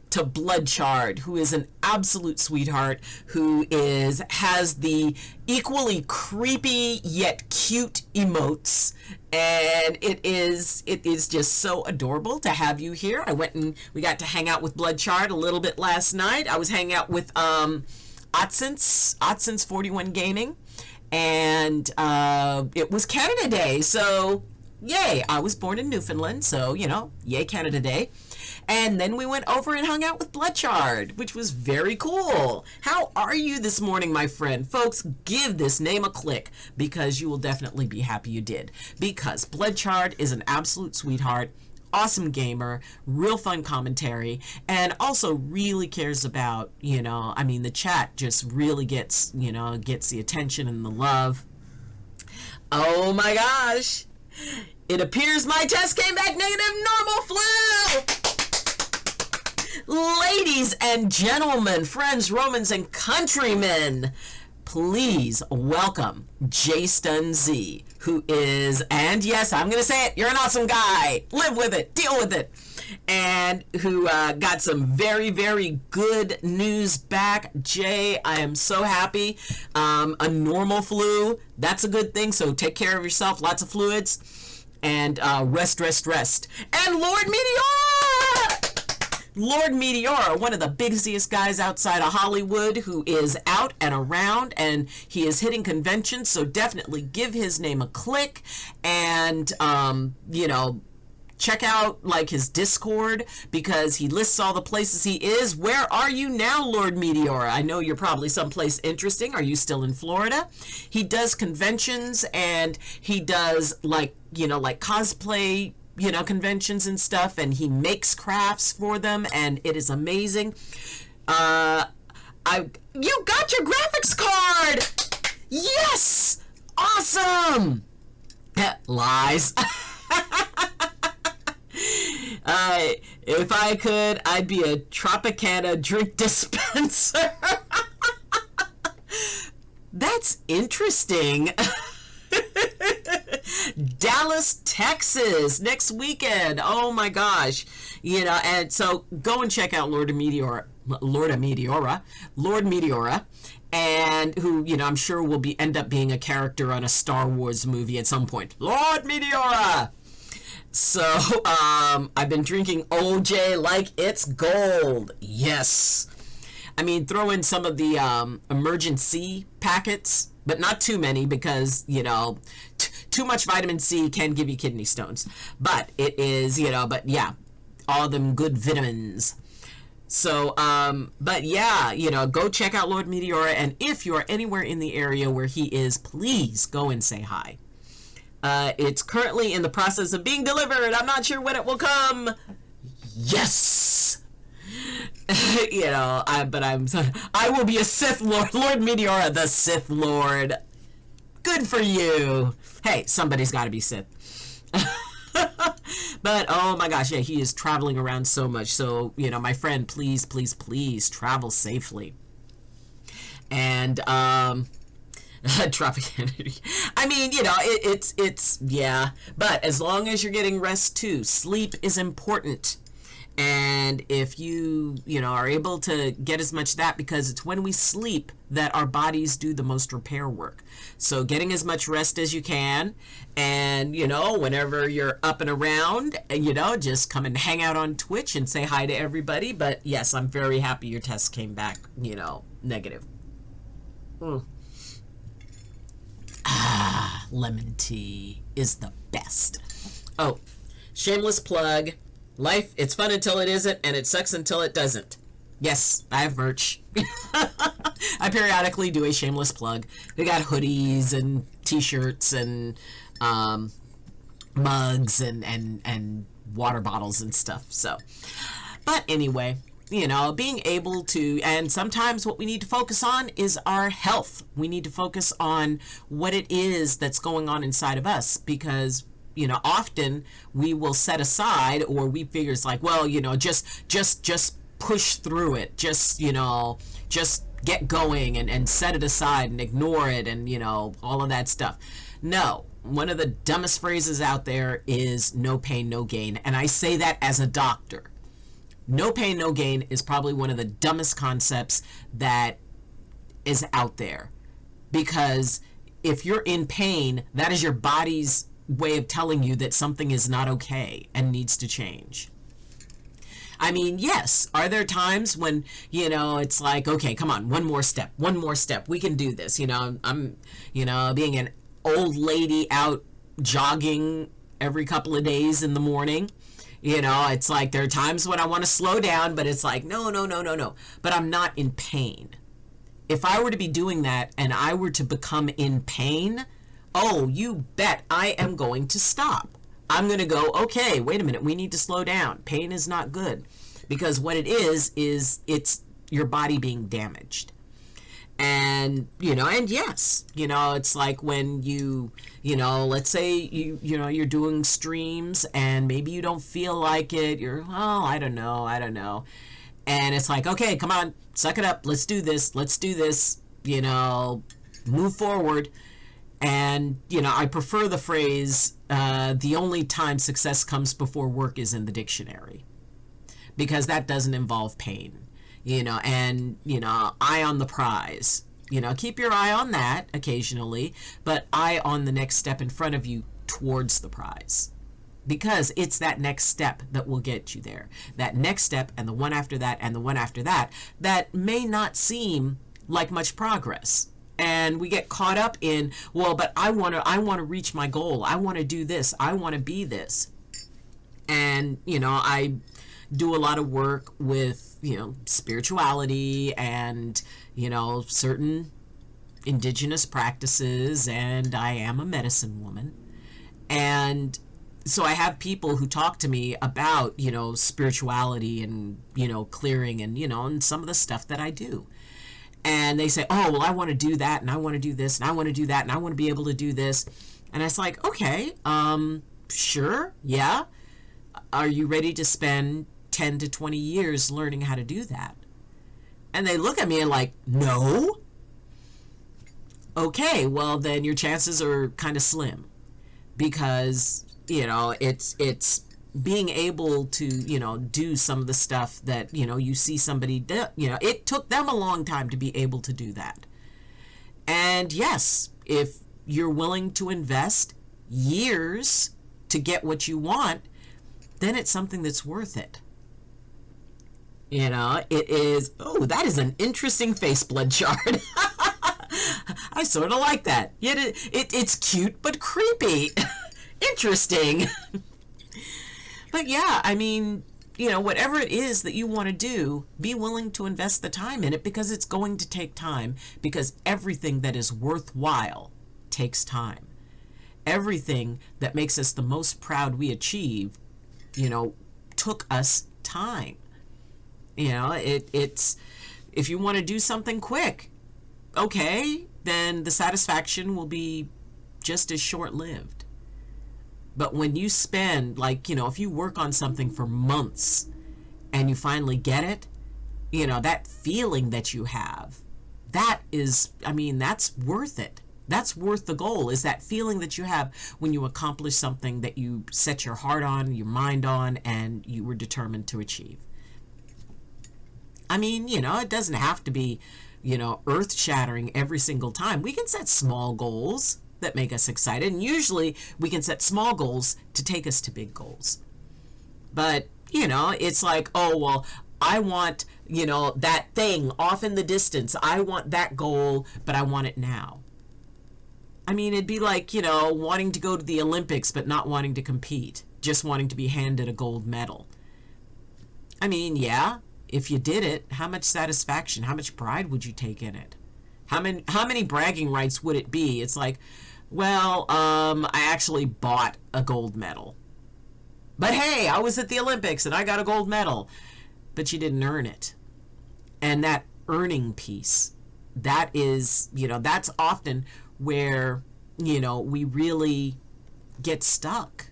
to Bloodchard, who is an absolute sweetheart, who has the equally creepy yet cute emotes, and it is just so adorable to have you here. We got to hang out with Bloodchard a little bit last night. I was hanging out with Otsins 41 Gaming, and it was Canada Day, so yay. I was born in Newfoundland, so yay Canada Day. And then we went over and hung out with Bloodchard, which was very cool. How are you this morning, my friend? Folks, give this name a click, because you will definitely be happy you did. Because Bloodchard is an absolute sweetheart, awesome gamer, real fun commentary, and also really cares about, the chat just really gets the attention and the love. Oh my gosh. It appears my test came back negative, normal flu! Ladies and gentlemen, friends, Romans, and countrymen, please welcome Jason Z, who is, and yes, I'm going to say it, you're an awesome guy. Live with it. Deal with it. and who got some very, very good news back. Jay, I am so happy. A normal flu, that's a good thing. So take care of yourself, lots of fluids, and rest, rest, rest. And Lord Meteora! Lord Meteora, one of the busiest guys outside of Hollywood, who is out and around, and he is hitting conventions, so definitely give his name a click, and, check out, like, his Discord, because he lists all the places he is. Where are you now, Lord Meteora? I know you're probably someplace interesting. Are you still in Florida? He does conventions, and he does, like cosplay, conventions and stuff, and he makes crafts for them, and it is amazing. You got your graphics card! Yes! Awesome! Lies. If I could, I'd be a Tropicana drink dispenser. That's interesting. Dallas, Texas, next weekend. Oh my gosh. And so go and check out Lord Meteora, and who, I'm sure will end up being a character on a Star Wars movie at some point. Lord Meteora! So, I've been drinking OJ like it's gold. Yes. I mean, throw in some of the emergency packets, but not too many, because, too much vitamin C can give you kidney stones. But it is, but yeah, all them good vitamins. So, but yeah, go check out Lord Meteora, and if you're anywhere in the area where he is, please go and say hi. It's currently in the process of being delivered. I'm not sure when it will come. Yes! I will be a Sith Lord. Lord Meteora, the Sith Lord. Good for you. Hey, somebody's got to be Sith. But, oh my gosh, yeah, he is traveling around so much. So, my friend, please, please, please travel safely. And, Tropicana. I mean, it's, yeah. But as long as you're getting rest too, sleep is important. And if you, are able to get as much of that, because it's when we sleep that our bodies do the most repair work. So getting as much rest as you can, and, whenever you're up and around, just come and hang out on Twitch and say hi to everybody. But yes, I'm very happy your test came back, negative. Lemon tea is the best. Oh, shameless plug. Life, it's fun until it isn't, and it sucks until it doesn't. Yes, I have merch. I periodically do a shameless plug. We got hoodies and t-shirts and mugs and water bottles and stuff. So, but anyway, being able to, and sometimes what we need to focus on is our health. We need to focus on what it is that's going on inside of us, because often we will set aside, or we figure it's like, well, just push through it, just get going and set it aside and ignore it, and all of that stuff. No, one of the dumbest phrases out there is no pain, no gain. And I say that as a doctor. No pain, no gain is probably one of the dumbest concepts that is out there, because if you're in pain, that is your body's way of telling you that something is not okay and needs to change. I mean, yes, are there times when, it's like, okay, come on, one more step, we can do this. I'm, being an old lady out jogging every couple of days in the morning, it's like there are times when I want to slow down, but it's like, no, but I'm not in pain. If I were to be doing that and I were to become in pain, oh, you bet I am going to stop. I'm going to go, okay, wait a minute, we need to slow down. Pain is not good, because what it is it's your body being damaged. And, and yes, it's like when you, let's say you're doing streams and maybe you don't feel like it. You're, oh, I don't know. And it's like, okay, come on, suck it up. Let's do this. Move forward. And, I prefer the phrase, the only time success comes before work is in the dictionary. because that doesn't involve pain, and, eye on the prize. Keep your eye on that occasionally, but eye on the next step in front of you towards the prize. Because it's that next step that will get you there. That next step and the one after that and the one after that, that may not seem like much progress. And we get caught up in, well, but I want to reach my goal. I want to do this. I want to be this. And, I do a lot of work with, spirituality and, certain indigenous practices, and I am a medicine woman. And so I have people who talk to me about, spirituality and, clearing and, and some of the stuff that I do. And they say, oh, well, I want to do that, and I want to do this, and I want to do that, and I want to be able to do this. And it's like, okay, sure, yeah. Are you ready to spend 10 to 20 years learning how to do that? And they look at me and like, no. Okay, well, then your chances are kind of slim, because it's being able to, do some of the stuff that, you see somebody do. It took them a long time to be able to do that. And yes, if you're willing to invest years to get what you want, then it's something that's worth it. It is, oh, that is an interesting face blood chart. I sort of like that. Yet it's cute but creepy. Interesting. But yeah, I mean, whatever it is that you want to do, be willing to invest the time in it, because it's going to take time, because everything that is worthwhile takes time. Everything that makes us the most proud we achieve, took us time. It's, if you want to do something quick, okay, then the satisfaction will be just as short-lived. But when you spend, if you work on something for months and you finally get it, that feeling that you have, that is, that's worth it. That's worth the goal, is that feeling that you have when you accomplish something that you set your heart on, your mind on, and you were determined to achieve. It doesn't have to be, earth-shattering every single time. We can set small goals that make us excited, and usually we can set small goals to take us to big goals. But, it's like, oh, well, I want, that thing off in the distance. I want that goal, but I want it now. It'd be like, wanting to go to the Olympics but not wanting to compete, just wanting to be handed a gold medal. Yeah, if you did it, how much satisfaction, how much pride would you take in it? How many bragging rights would it be? It's like, well, I actually bought a gold medal. But hey, I was at the Olympics and I got a gold medal. But you didn't earn it. And that earning piece, that is, that's often where, we really get stuck.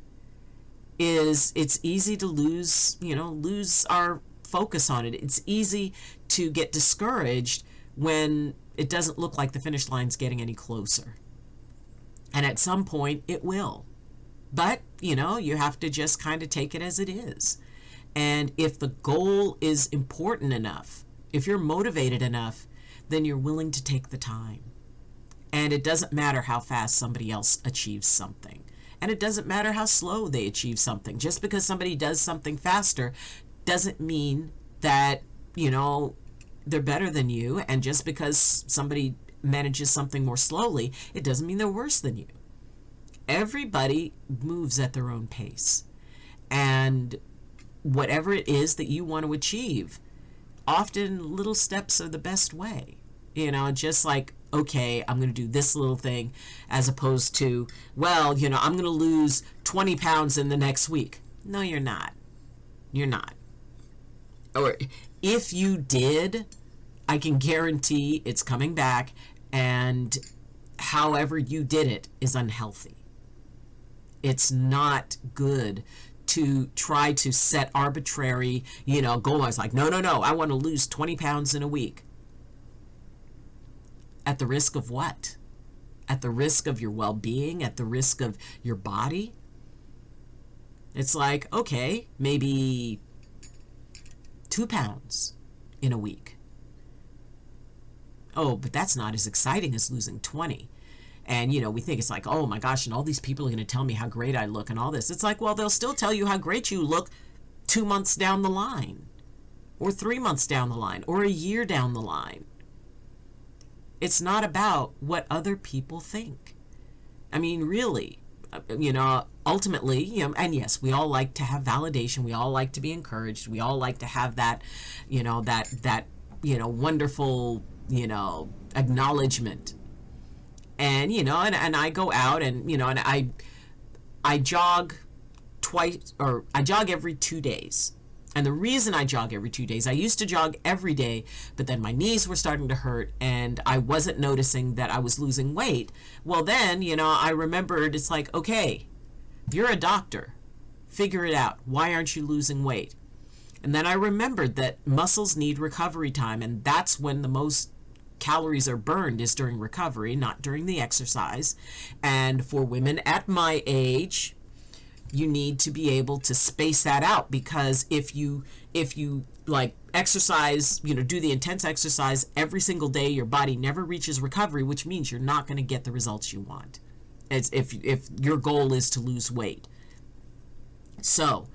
It's easy to lose our focus on it. It's easy to get discouraged when it doesn't look like the finish line's getting any closer. And at some point it will. But, you have to just kind of take it as it is. And if the goal is important enough, if you're motivated enough, then you're willing to take the time. And it doesn't matter how fast somebody else achieves something. And it doesn't matter how slow they achieve something. Just because somebody does something faster doesn't mean that, they're better than you. And just because somebody manages something more slowly, it doesn't mean they're worse than you. Everybody moves at their own pace. And whatever it is that you want to achieve, often little steps are the best way. Just like, okay, I'm going to do this little thing, as opposed to, well, I'm going to lose 20 pounds in the next week. No, you're not. You're not. Or if you did, I can guarantee it's coming back, and however you did it is unhealthy. It's not good to try to set arbitrary, goals. Like, no, I want to lose 20 pounds in a week. At the risk of what? At the risk of your well-being? At the risk of your body? It's like, okay, maybe 2 pounds in a week. Oh, but that's not as exciting as losing 20. And, we think it's like, oh my gosh, and all these people are going to tell me how great I look and all this. It's like, well, they'll still tell you how great you look 2 months down the line, or 3 months down the line, or a year down the line. It's not about what other people think. I mean, really, ultimately, and yes, we all like to have validation. We all like to be encouraged. We all like to have that, wonderful, acknowledgement. And, and I go out and, and I jog I jog every 2 days. And the reason I jog every 2 days, I used to jog every day, but then my knees were starting to hurt and I wasn't noticing that I was losing weight. Well, then, I remembered it's like, okay, you're a doctor. Figure it out. Why aren't you losing weight? And then I remembered that muscles need recovery time, and that's when the most calories are burned is during recovery, not during the exercise. And for women at my age, you need to be able to space that out, because if you like exercise, do the intense exercise every single day, your body never reaches recovery, which means you're not going to get the results you want. It's if your goal is to lose weight. So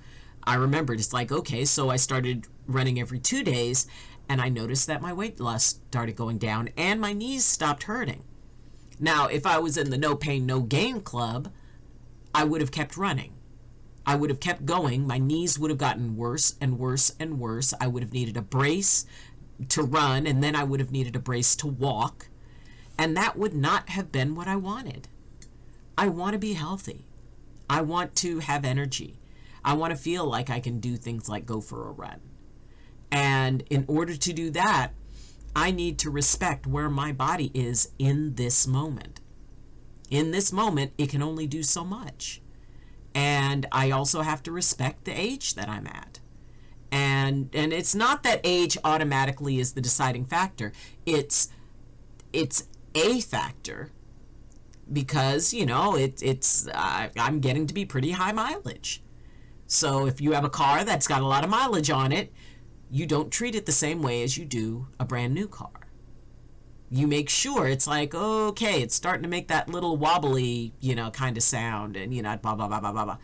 I remembered it's like, okay, so I started running every 2 days, and I noticed that my weight loss started going down and my knees stopped hurting. Now, if I was in the no pain, no gain club, I would have kept running. I would have kept going. My knees would have gotten worse and worse and worse. I would have needed a brace to run, and then I would have needed a brace to walk. And that would not have been what I wanted. I want to be healthy. I want to have energy. I want to feel like I can do things like go for a run. And in order to do that, I need to respect where my body is in this moment. In this moment, it can only do so much. And I also have to respect the age that I'm at. And it's not that age automatically is the deciding factor. It's a factor because, I'm getting to be pretty high mileage. So if you have a car that's got a lot of mileage on it, you don't treat it the same way as you do a brand new car. You make sure it's like, okay, it's starting to make that little wobbly, kind of sound, and, blah, blah, blah, blah, blah, blah.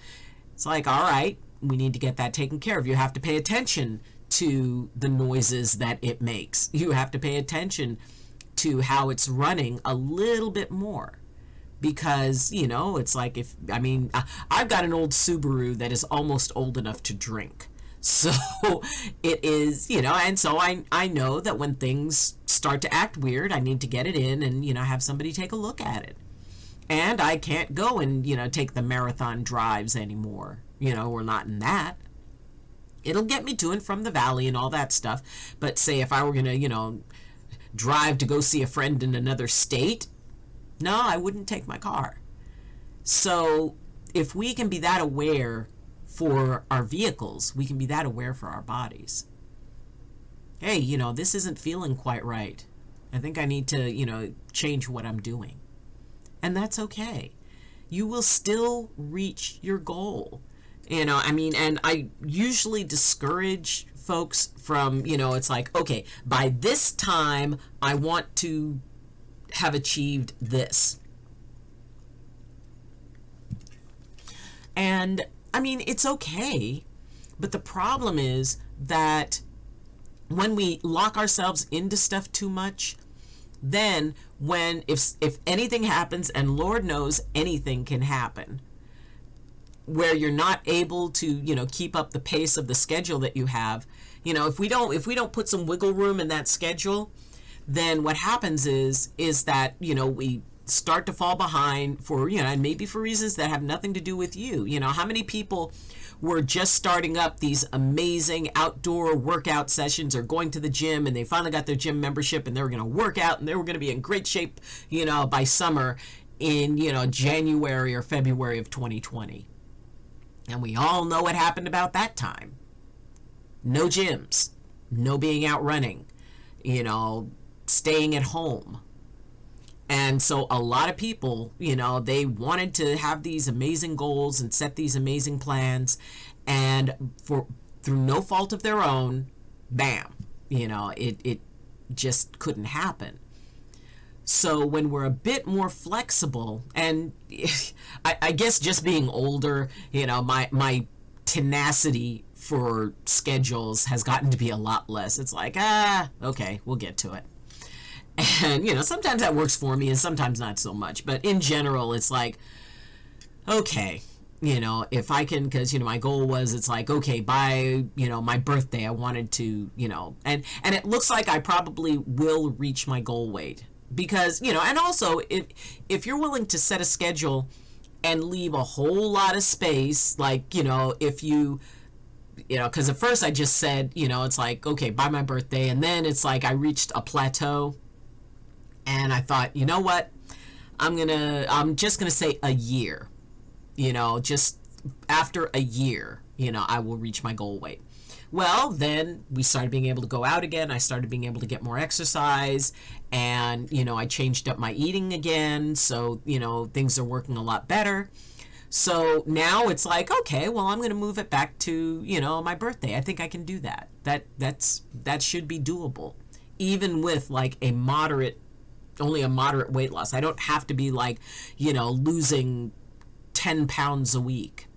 It's like, all right, we need to get that taken care of. You have to pay attention to the noises that it makes. You have to pay attention to how it's running a little bit more. Because, it's like I've got an old Subaru that is almost old enough to drink. So it is, and so I know that when things start to act weird, I need to get it in and, have somebody take a look at it. And I can't go and, take the marathon drives anymore. We're not in that. It'll get me to and from the valley and all that stuff. But say if I were going to, drive to go see a friend in another state, no, I wouldn't take my car. So if we can be that aware for our vehicles, we can be that aware for our bodies. Hey, this isn't feeling quite right. I think I need to, change what I'm doing. And that's okay. You will still reach your goal. And I usually discourage folks from, it's like, okay, by this time, I want to have achieved this. And it's okay, but the problem is that when we lock ourselves into stuff too much, then if anything happens, and Lord knows anything can happen, where you're not able to, keep up the pace of the schedule that you have, if we don't put some wiggle room in that schedule, then what happens is that, we start to fall behind for, and maybe for reasons that have nothing to do with you. How many people were just starting up these amazing outdoor workout sessions or going to the gym, and they finally got their gym membership and they were going to work out and they were going to be in great shape, by summer in, January or February of 2020. And we all know what happened about that time. No gyms, no being out running, staying at home. And so a lot of people, they wanted to have these amazing goals and set these amazing plans, and through no fault of their own, bam, it just couldn't happen. So when we're a bit more flexible, and I guess just being older, my tenacity for schedules has gotten to be a lot less. It's like, okay, we'll get to it. And, sometimes that works for me and sometimes not so much. But in general, it's like, okay, if I can, because, my goal was, it's like, okay, by, my birthday, I wanted to, and it looks like I probably will reach my goal weight. Because, and also, if you're willing to set a schedule and leave a whole lot of space, like, if you, because at first I just said, it's like, okay, by my birthday, and then it's like I reached a plateau, and I thought, you know what, I'm just gonna say a year, just after a year, I will reach my goal weight. Well, then we started being able to go out again. I started being able to get more exercise, and, I changed up my eating again. So, things are working a lot better. So now it's like, okay, well, I'm going to move it back to, my birthday. I think I can do that. That should be doable, even with like only a moderate weight loss. I don't have to be like, losing 10 pounds a week.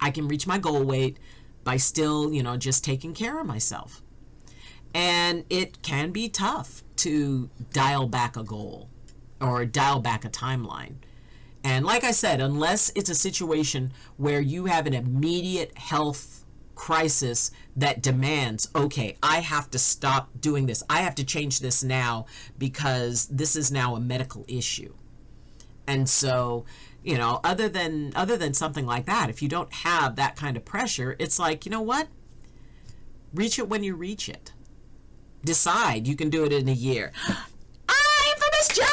I can reach my goal weight by still, just taking care of myself. And it can be tough to dial back a goal or dial back a timeline. And like I said, unless it's a situation where you have an immediate health crisis that demands, okay, I have to stop doing this. I have to change this now because this is now a medical issue. And so, other than something like that, if you don't have that kind of pressure, it's like, you know what? Reach it when you reach it. Decide you can do it in a year. Infamous Joe!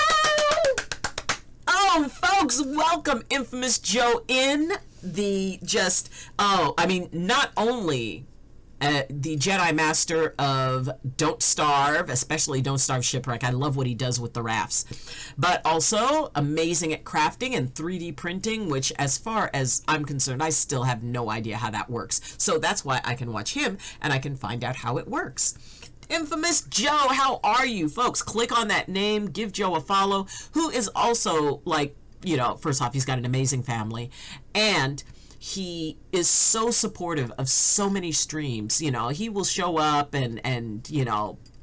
Oh, folks, welcome Infamous Joe in not only the Jedi Master of Don't Starve, especially Don't Starve Shipwreck. I love what he does with the rafts. But also amazing at crafting and 3D printing, which as far as I'm concerned, I still have no idea how that works. So that's why I can watch him and I can find out how it works. Infamous Joe, how are you? Folks, click on that name, give Joe a follow, who is also like, first off, he's got an amazing family, and he is so supportive of so many streams. He will show up and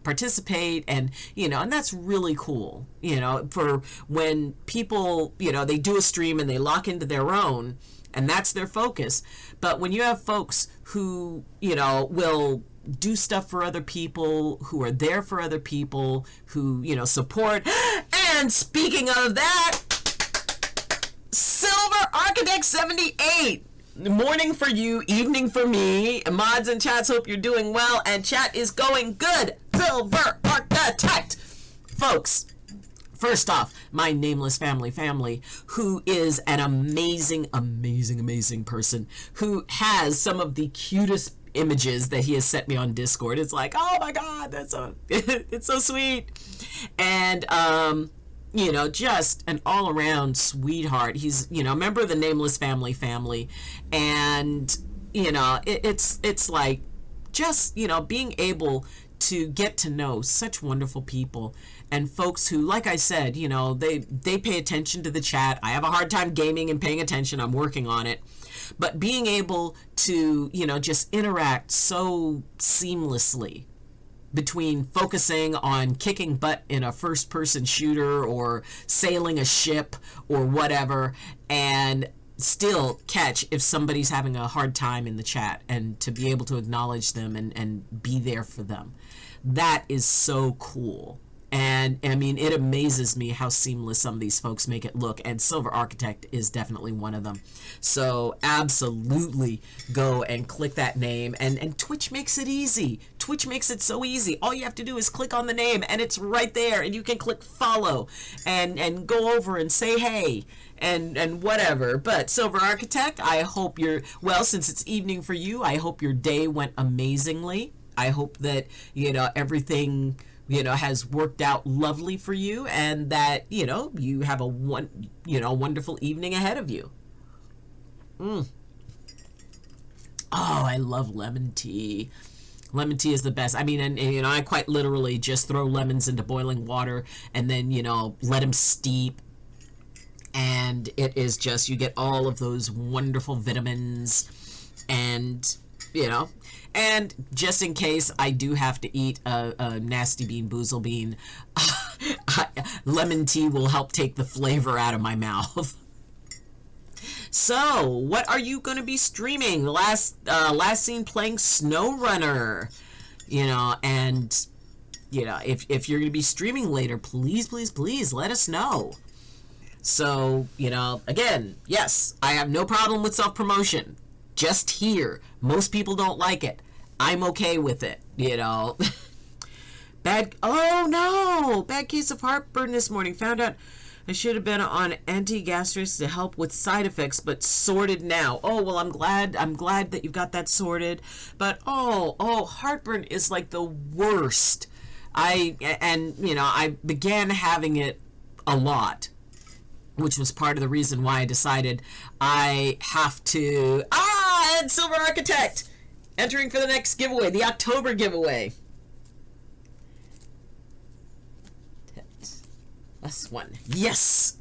participate, and and that's really cool, for when people, they do a stream and they lock into their own and that's their focus. But when you have folks who, will do stuff for other people, who are there for other people, who, support. And speaking of that, Silver Architect 78. Morning for you, evening for me. Mods and chats, hope you're doing well, and chat is going good. Silver Architect. Folks, first off, my nameless family, who is an amazing person, who has some of the cutest images that he has sent me on Discord. It's like, oh my God, that's it's so sweet. And, just an all around sweetheart. He's, a member of the nameless family. And, it's like just, being able to get to know such wonderful people and folks who, like I said, they pay attention to the chat. I have a hard time gaming and paying attention. I'm working on it. But being able to, just interact so seamlessly between focusing on kicking butt in a first-person shooter or sailing a ship or whatever, and still catch if somebody's having a hard time in the chat, and to be able to acknowledge them and be there for them. That is so cool. And I mean, it amazes me how seamless some of these folks make it look, and Silver Architect is definitely one of them. So absolutely go and click that name, and Twitch makes it easy. Twitch makes it so easy. All you have to do is click on the name and it's right there, and you can click follow and go over and say hey and whatever. But Silver Architect, I hope since it's evening for you, I hope your day went amazingly. I hope that everything has worked out lovely for you, and that, you have a wonderful evening ahead of you. Oh, I love lemon tea. Lemon tea is the best. I mean, and you know, I quite literally just throw lemons into boiling water and then, you know, let them steep. And it is just, you get all of those wonderful vitamins and, you know, and just in case I do have to eat a nasty Bean Boozled Bean, lemon tea will help take the flavor out of my mouth. So, what are you going to be streaming? Last seen playing SnowRunner, you know, and, you know, if you're going to be streaming later, please, please, please let us know. So, you know, again, yes, I have no problem with self-promotion. Just here. Most people don't like it. I'm okay with it, you know. Oh no! Bad case of heartburn this morning. Found out I should have been on anti-gastrics to help with side effects, but sorted now. Oh, well, I'm glad that you've got that sorted. But heartburn is like the worst. I began having it a lot, which was part of the reason why I decided I have to... and Silver Architect! Entering for the next giveaway, the October giveaway. That's one. Yes!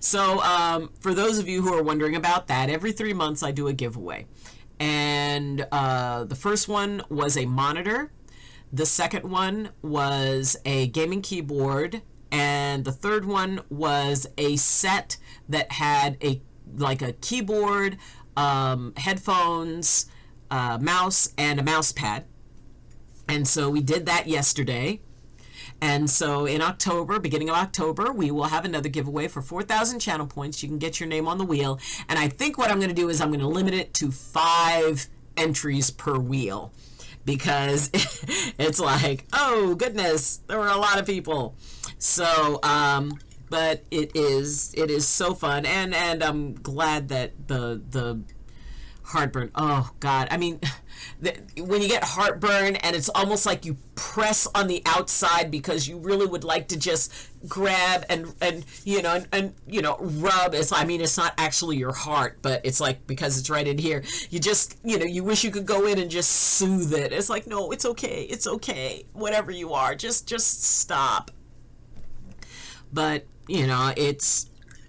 So, for those of you who are wondering about that, every 3 months I do a giveaway. And the first one was a monitor. The second one was a gaming keyboard. And the third one was a set that had a keyboard, headphones, mouse, and a mouse pad. And so we did that yesterday. And so in October, beginning of October, we will have another giveaway for 4,000 channel points. You can get your name on the wheel. And I think what I'm going to do is I'm going to limit it to 5 entries per wheel. Because it's like, oh goodness, there were a lot of people. So, but it is so fun, and I'm glad that the heartburn. Oh God, I mean, when you get heartburn and it's almost like you press on the outside because you really would like to just grab and rub. It's not actually your heart, but it's like, because it's right in here, you just, you wish you could go in and just soothe it. It's like, no, it's okay, whatever you are, just stop. But it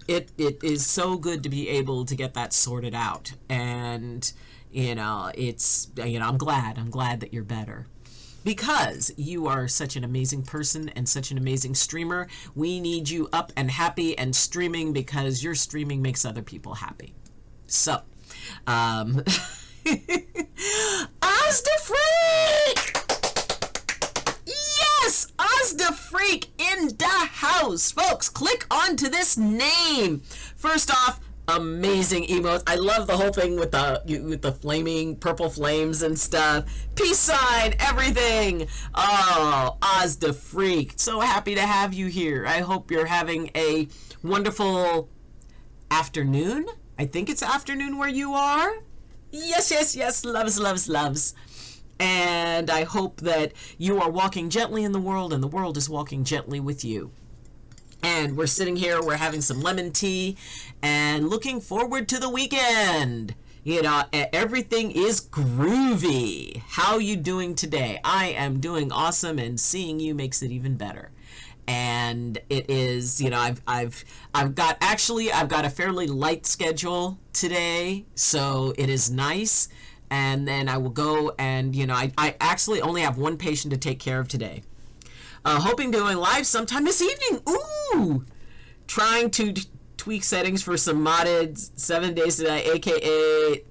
is so good to be able to get that sorted out, and I'm glad that you're better, because you are such an amazing person and such an amazing streamer. We need you up and happy and streaming, because your streaming makes other people happy. So, Ozda Freak! Yes! Ozda Freak in the house! Folks, click onto this name. First off, amazing emotes. I love the whole thing with the flaming purple flames and stuff. Peace sign, everything. Oh, Ozda Freak. So happy to have you here. I hope you're having a wonderful afternoon. I think it's afternoon where you are. Yes. Loves. And I hope that you are walking gently in the world, and the world is walking gently with you. And we're sitting here, we're having some lemon tea, and looking forward to the weekend. Everything is groovy. How you doing today? I am doing awesome, and seeing you makes it even better. And it is, I've got a fairly light schedule today, so it is nice. And then I will go and, I actually only have one patient to take care of today. Hoping to go live sometime this evening. Ooh! Trying to tweak settings for some modded 7 days today, aka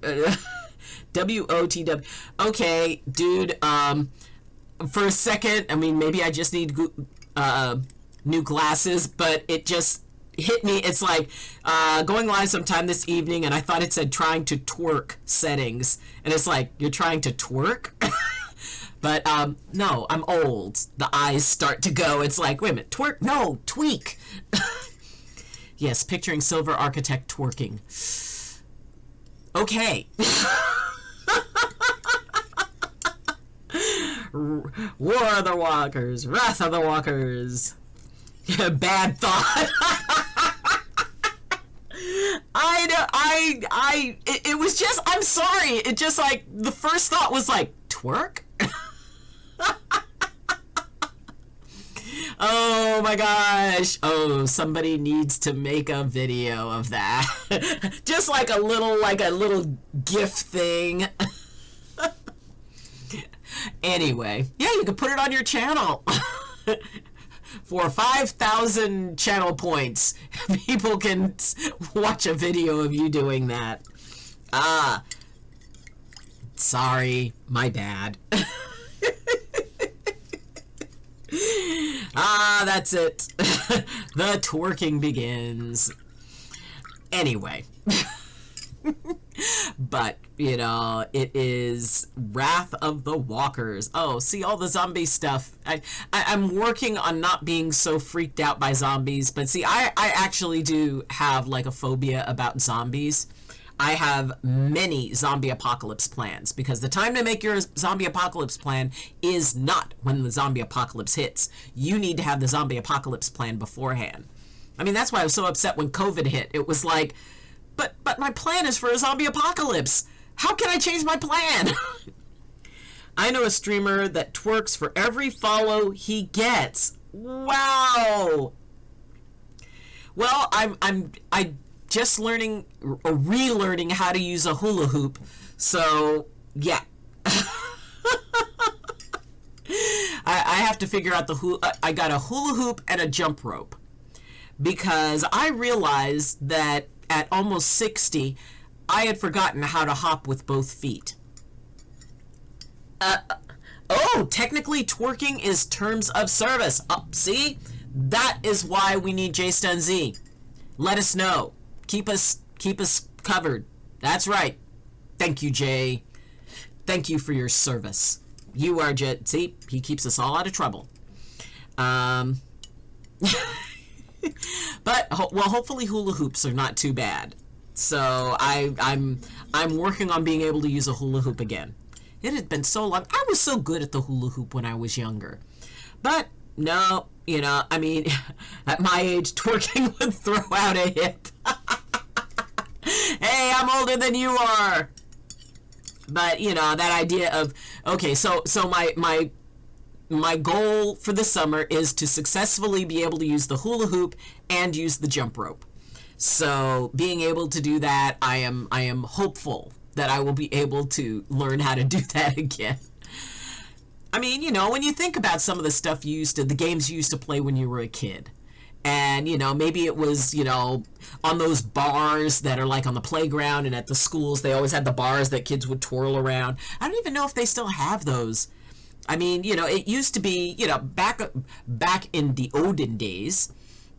WOTW. Okay, dude, for a second, maybe I just need new glasses, but it just hit me. It's like going live sometime this evening, and I thought it said trying to twerk settings, and it's like, you're trying to twerk? But no, I'm old. The eyes start to go. It's like, wait a minute, twerk? No, tweak. Yes, picturing Silver Architect twerking. Okay. War of the Walkers, Wrath of the Walkers. Bad thought. I it was just, I'm sorry. It just like, the first thought was like, twerk? Oh my gosh. Oh, somebody needs to make a video of that. Just like a little GIF thing. Anyway, yeah, you can put it on your channel. For 5,000 channel points, people can watch a video of you doing that. Sorry, my bad. That's it. The twerking begins. Anyway. But, you know, it is Wrath of the Walkers. Oh, see all the zombie stuff. I'm working on not being so freaked out by zombies. But see, I actually do have like a phobia about zombies. I have many zombie apocalypse plans because the time to make your zombie apocalypse plan is not when the zombie apocalypse hits. You need to have the zombie apocalypse plan beforehand. I mean, that's why I was so upset when COVID hit. It was like, but my plan is for a zombie apocalypse. How can I change my plan? I know a streamer that twerks for every follow he gets. Wow. Well, I just learning or relearning how to use a hula hoop. So, yeah. I have to figure out I got a hula hoop and a jump rope because I realized that at almost 60, I had forgotten how to hop with both feet. Oh, technically twerking is terms of service. Oh, see? That is why we need JStunZ. Let us know. Keep us covered. That's right. Thank you, Jay. Thank you for your service. You are see, he keeps us all out of trouble. But well, hopefully hula hoops are not too bad. So I'm working on being able to use a hula hoop again. It had been so long. I was so good at the hula hoop when I was younger. But no, you know, I mean, at my age, twerking would throw out a hip. Hey, I'm older than you are. But, you know, that idea of, okay, so my goal for the summer is to successfully be able to use the hula hoop and use the jump rope. So being able to do that, I am hopeful that I will be able to learn how to do that again. I mean, you know, when you think about some of the stuff the games you used to play when you were a kid, and, you know, maybe it was, you know, on those bars that are like on the playground and at the schools, they always had the bars that kids would twirl around. I don't even know if they still have those. I mean, you know, it used to be, you know, back in the olden days,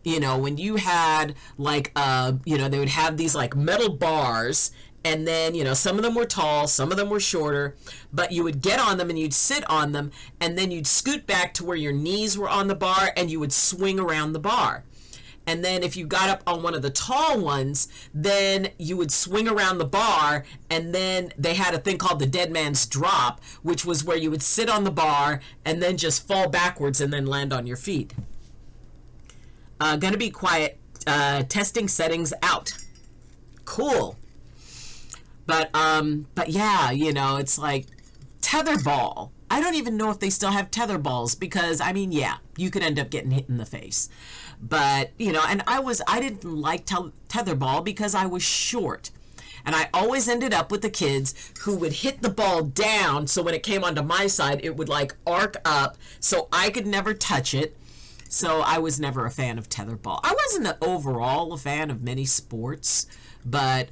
you know, when you had like, you know, they would have these like metal bars, and then, you know, some of them were tall, some of them were shorter, but you would get on them and you'd sit on them, and then you'd scoot back to where your knees were on the bar and you would swing around the bar. And then if you got up on one of the tall ones, then you would swing around the bar, and then they had a thing called the dead man's drop, which was where you would sit on the bar and then just fall backwards and then land on your feet. Gonna be quiet. Testing settings out. Cool. But yeah, you know, it's like tetherball. I don't even know if they still have tetherballs because, I mean, yeah, you could end up getting hit in the face. But, you know, and I didn't like tetherball because I was short. And I always ended up with the kids who would hit the ball down, so when it came onto my side, it would like arc up, so I could never touch it. So I was never a fan of tetherball. I wasn't overall a fan of many sports, but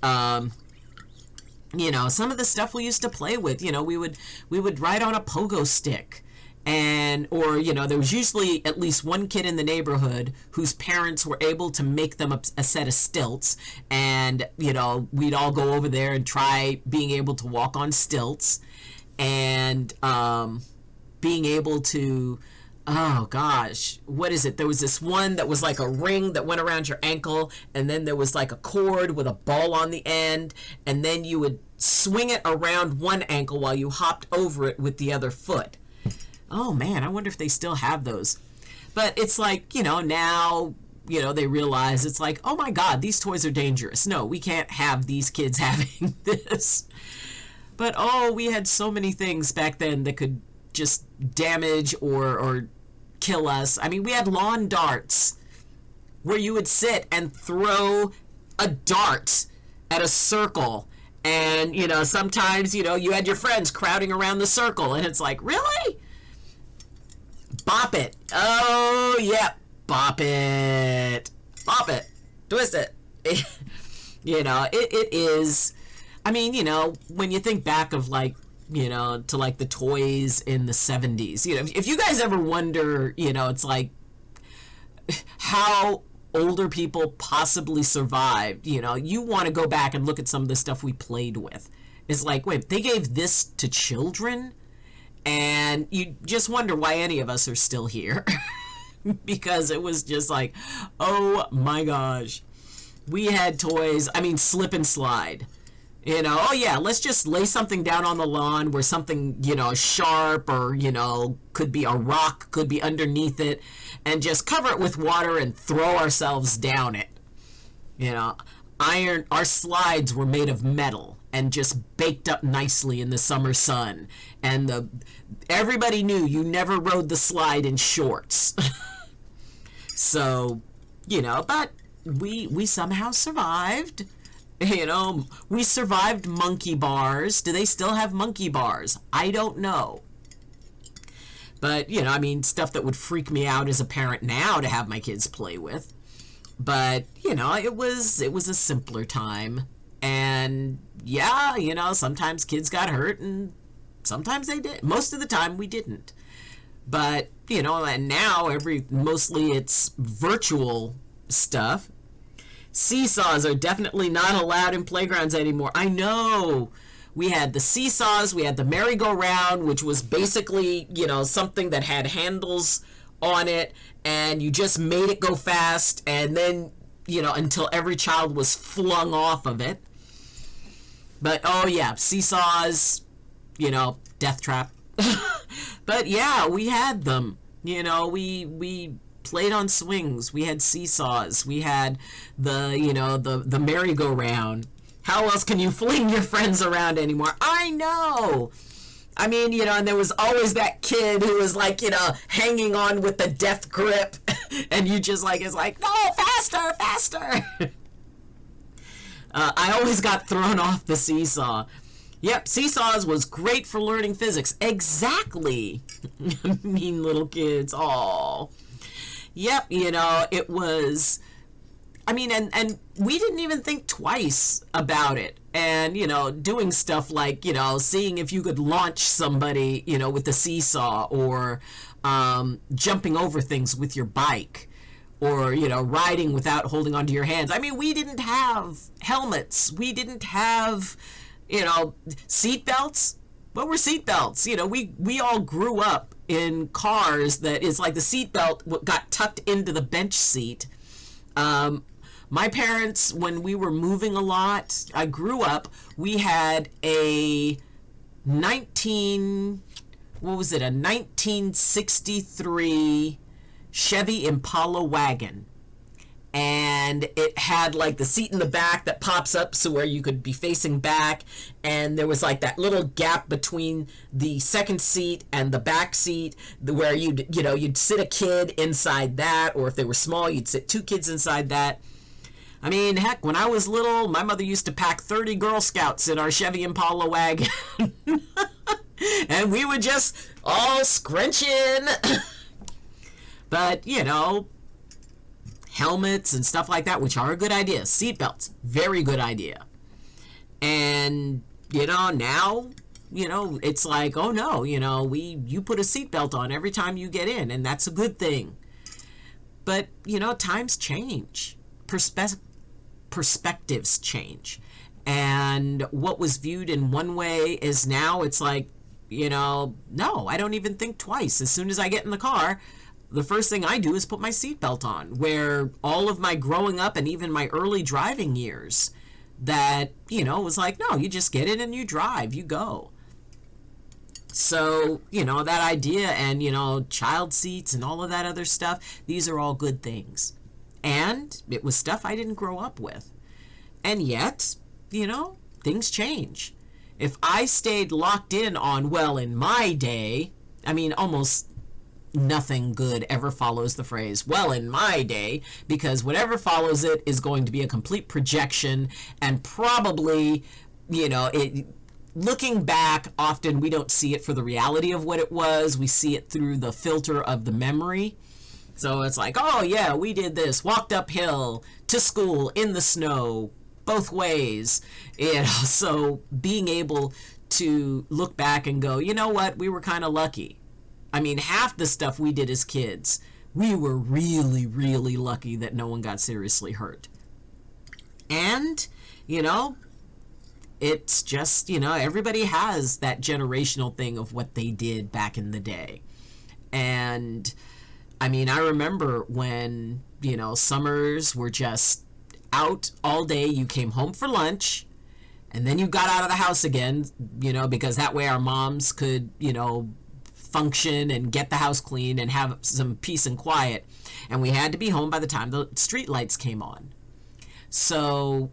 you know, some of the stuff we used to play with, you know, we would ride on a pogo stick, or you know, there was usually at least one kid in the neighborhood whose parents were able to make them a set of stilts, and you know, we'd all go over there and try being able to walk on stilts, and being able to, oh gosh, what is it? There was this one that was like a ring that went around your ankle, and then there was like a cord with a ball on the end, and then you would swing it around one ankle while you hopped over it with the other foot. Oh man, I wonder if they still have those. But it's like, you know, now, they realize it's like, oh my God, these toys are dangerous. No, we can't have these kids having this. But oh, we had so many things back then that could just damage or kill us. I mean, we had lawn darts where you would sit and throw a dart at a circle. And, sometimes, you had your friends crowding around the circle. And it's like, really? Bop it. Oh, yeah. Bop it. Bop it. Twist it. It is. I mean, when you think back of to like the toys in the 70s, if you guys ever wonder, it's like how older people possibly survived, you want to go back and look at some of the stuff we played with. It's like, wait, they gave this to children? And you just wonder why any of us are still here. Because it was just like, oh my gosh. We had toys, slip and slide. Oh yeah, let's just lay something down on the lawn where something, sharp or, could be a rock, could be underneath it, and just cover it with water and throw ourselves down it. Our slides were made of metal and just baked up nicely in the summer sun. And everybody knew you never rode the slide in shorts. So, but we somehow survived. We survived monkey bars. Do they still have monkey bars? I don't know. But, stuff that would freak me out as a parent now to have my kids play with. But, it was a simpler time. And, yeah, sometimes kids got hurt and sometimes they did. Most of the time we didn't. But, and now mostly it's virtual stuff. Seesaws are definitely not allowed in playgrounds anymore. I know. We had the seesaws, we had the merry-go-round, which was basically, something that had handles on it, and you just made it go fast, and then, until every child was flung off of it. But, oh yeah, seesaws, death trap. But yeah, we had them. We played on swings. We had seesaws. We had the merry-go-round. How else can you fling your friends around anymore? I know. And there was always that kid who was hanging on with the death grip. And you just it's like, no, faster, faster. I always got thrown off the seesaw. Yep, seesaws was great for learning physics. Exactly. Mean little kids. Aw. Yep, it was, and we didn't even think twice about it. And, doing stuff like, seeing if you could launch somebody, with the seesaw, or jumping over things with your bike, or, riding without holding onto your hands. We didn't have helmets. We didn't have, seat belts. What were seat belts? We all grew up in cars that is like the seat belt got tucked into the bench seat. My parents, when we were moving a lot, I grew up, we had a 1963 Chevy Impala wagon. And it had the seat in the back that pops up so where you could be facing back, and there was that little gap between the second seat and the back seat where you'd sit a kid inside that, or if they were small you'd sit two kids inside that. Heck, when I was little, my mother used to pack 30 Girl Scouts in our Chevy Impala wagon. And we would just all scrunch in. But, helmets and stuff like that, which are a good idea. Seatbelts, very good idea. And, now, it's like, oh no, you put a seatbelt on every time you get in, and that's a good thing. But, times change. Perspectives change. And what was viewed in one way is now it's like, no, I don't even think twice. As soon as I get in the car, the first thing I do is put my seatbelt on, where all of my growing up and even my early driving years, that, was like, no, you just get in and you drive, you go. So, that idea and, child seats and all of that other stuff, these are all good things. And it was stuff I didn't grow up with. And yet, things change. If I stayed locked in on, well, in my day, I mean, almost nothing good ever follows the phrase, well, in my day, because whatever follows it is going to be a complete projection, and probably, looking back, often we don't see it for the reality of what it was. We see it through the filter of the memory. So it's like, oh yeah, we did this, walked uphill to school in the snow, both ways. So being able to look back and go, you know what, we were kind of lucky. I mean, half the stuff we did as kids, we were really, really lucky that no one got seriously hurt. And, it's just, everybody has that generational thing of what they did back in the day. And I mean, I remember when, summers were just out all day. You came home for lunch and then you got out of the house again, because that way our moms could, function and get the house clean and have some peace and quiet. And we had to be home by the time the street lights came on. So,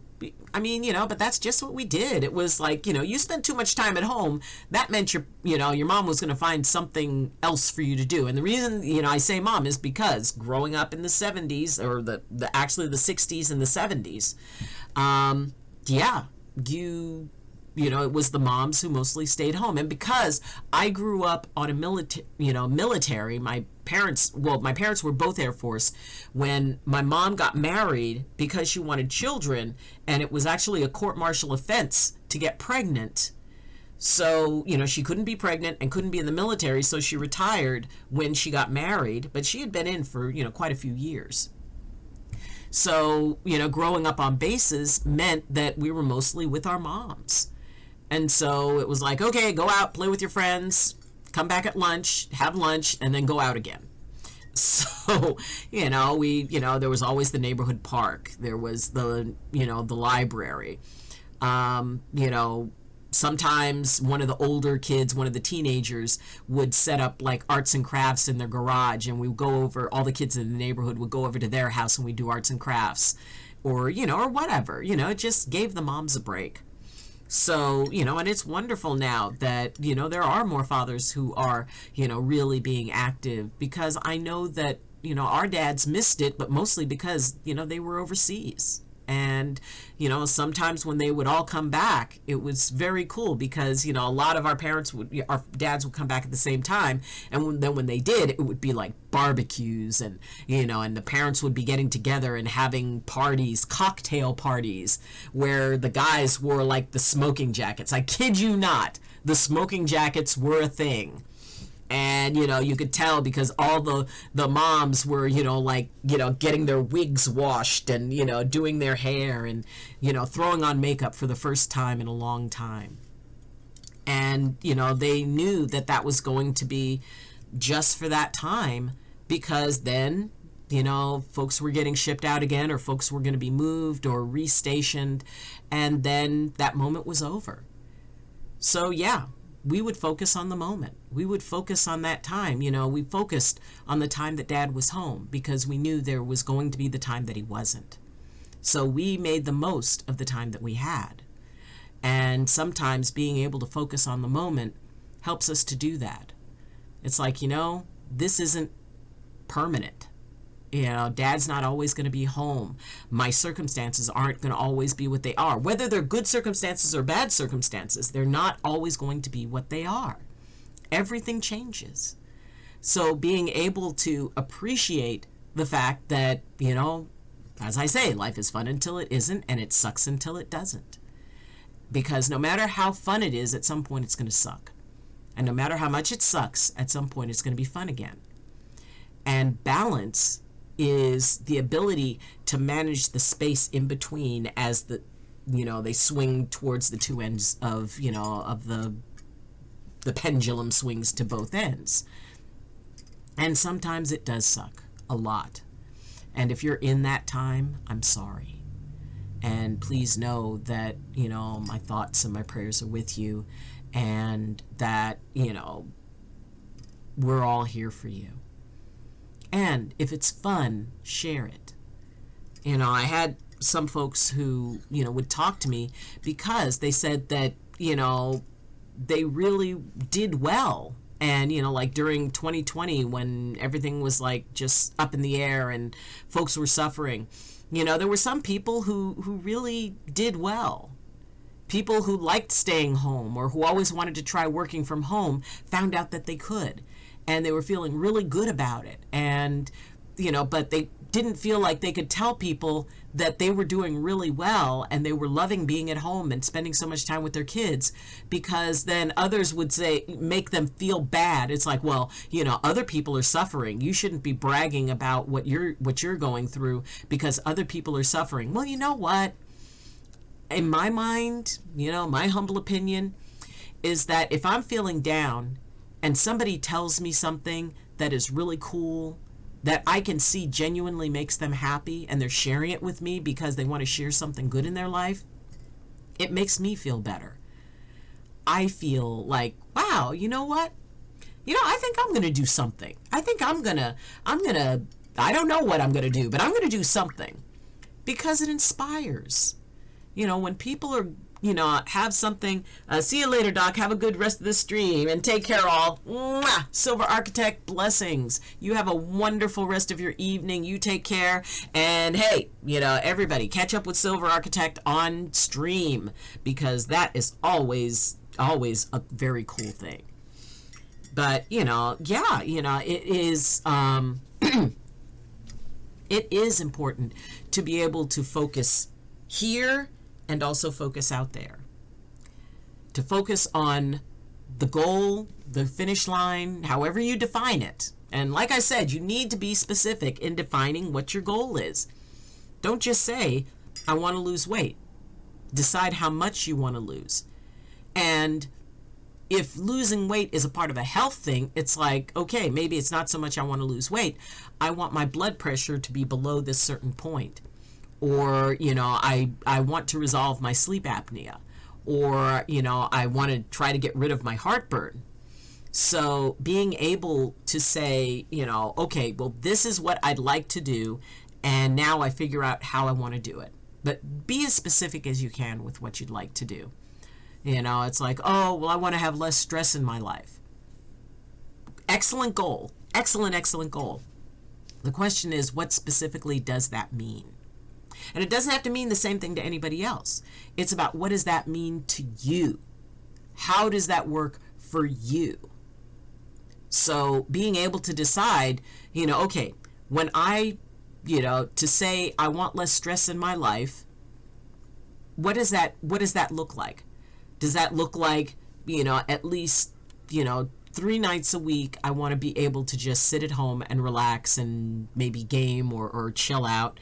I mean, but that's just what we did. It was like, you spent too much time at home. That meant your mom was going to find something else for you to do. And the reason, I say mom is because growing up in the 70s, or actually the 60s and the 70s, it was the moms who mostly stayed home. And because I grew up on a military, my parents were both Air Force. When my mom got married, because she wanted children, and it was actually a court-martial offense to get pregnant. So, she couldn't be pregnant and couldn't be in the military, so she retired when she got married, but she had been in for, quite a few years. So, growing up on bases meant that we were mostly with our moms. And so it was like, okay, go out, play with your friends, come back at lunch, have lunch, and then go out again. So, there was always the neighborhood park. There was the library. Sometimes one of the older kids, one of the teenagers would set up like arts and crafts in their garage, and we would go over, all the kids in the neighborhood would go over to their house and we'd do arts and crafts, or whatever, it just gave the moms a break. So, and it's wonderful now that, there are more fathers who are, really being active, because I know that, our dads missed it, but mostly because, they were overseas. And, sometimes when they would all come back, it was very cool because, a lot of our dads would come back at the same time. And then when they did, it would be like barbecues and, and the parents would be getting together and having parties, cocktail parties, where the guys wore like the smoking jackets. I kid you not, the smoking jackets were a thing. And, you could tell because all the moms were, getting their wigs washed and, doing their hair and, throwing on makeup for the first time in a long time. And, they knew that that was going to be just for that time, because then, folks were getting shipped out again, or folks were going to be moved or restationed. And then that moment was over. So, yeah. We would focus on the moment. We would focus on that time. We focused on the time that Dad was home because we knew there was going to be the time that he wasn't. So we made the most of the time that we had. And sometimes being able to focus on the moment helps us to do that. It's like, this isn't permanent. Dad's not always going to be home. My circumstances aren't going to always be what they are. Whether they're good circumstances or bad circumstances, they're not always going to be what they are. Everything changes. So being able to appreciate the fact that, as I say, life is fun until it isn't, and it sucks until it doesn't. Because no matter how fun it is, at some point it's going to suck. And no matter how much it sucks, at some point it's going to be fun again. And balance is the ability to manage the space in between as they swing towards the two ends of the pendulum swings to both ends. And sometimes it does suck a lot. And if you're in that time, I'm sorry. And please know that, my thoughts and my prayers are with you, and that, we're all here for you. And if it's fun, share it. I had some folks who, would talk to me because they said that, they really did well. And, like during 2020 when everything was like just up in the air and folks were suffering, there were some people who really did well. People who liked staying home or who always wanted to try working from home found out that they could. And they were feeling really good about it. And, but they didn't feel like they could tell people that they were doing really well and they were loving being at home and spending so much time with their kids, because then others would say, make them feel bad. It's like, well, other people are suffering. You shouldn't be bragging about what you're going through because other people are suffering. Well, you know what? In my mind, my humble opinion is that if I'm feeling down and somebody tells me something that is really cool, that I can see genuinely makes them happy, and they're sharing it with me because they want to share something good in their life, it makes me feel better. I feel like, wow, you know what? I think I'm going to do something. I think I don't know what I'm going to do, but I'm going to do something because it inspires. When people are, have something, see you later, Doc. Have a good rest of the stream and take care all. Mwah! Silver Architect, blessings. You have a wonderful rest of your evening. You take care. And hey, everybody catch up with Silver Architect on stream, because that is always a very cool thing. But, it is, it is important to be able to focus here and also focus out there. To focus on the goal, the finish line, however you define it. And like I said, you need to be specific in defining what your goal is. Don't just say, I want to lose weight. Decide how much you want to lose. And if losing weight is a part of a health thing, it's like, okay, maybe it's not so much I want to lose weight. I want my blood pressure to be below this certain point. Or, I want to resolve my sleep apnea. Or, I want to try to get rid of my heartburn. So being able to say, okay, well, this is what I'd like to do, and now I figure out how I want to do it. But be as specific as you can with what you'd like to do. It's like, oh, well, I want to have less stress in my life. Excellent goal. Excellent goal. The question is, what specifically does that mean? And it doesn't have to mean the same thing to anybody else. It's about, what does that mean to you? How does that work for you? So being able to decide, okay, when I, to say I want less stress in my life, what does that look like? Does that look like, at least, 3 nights a week, I want to be able to just sit at home and relax and maybe game or chill out.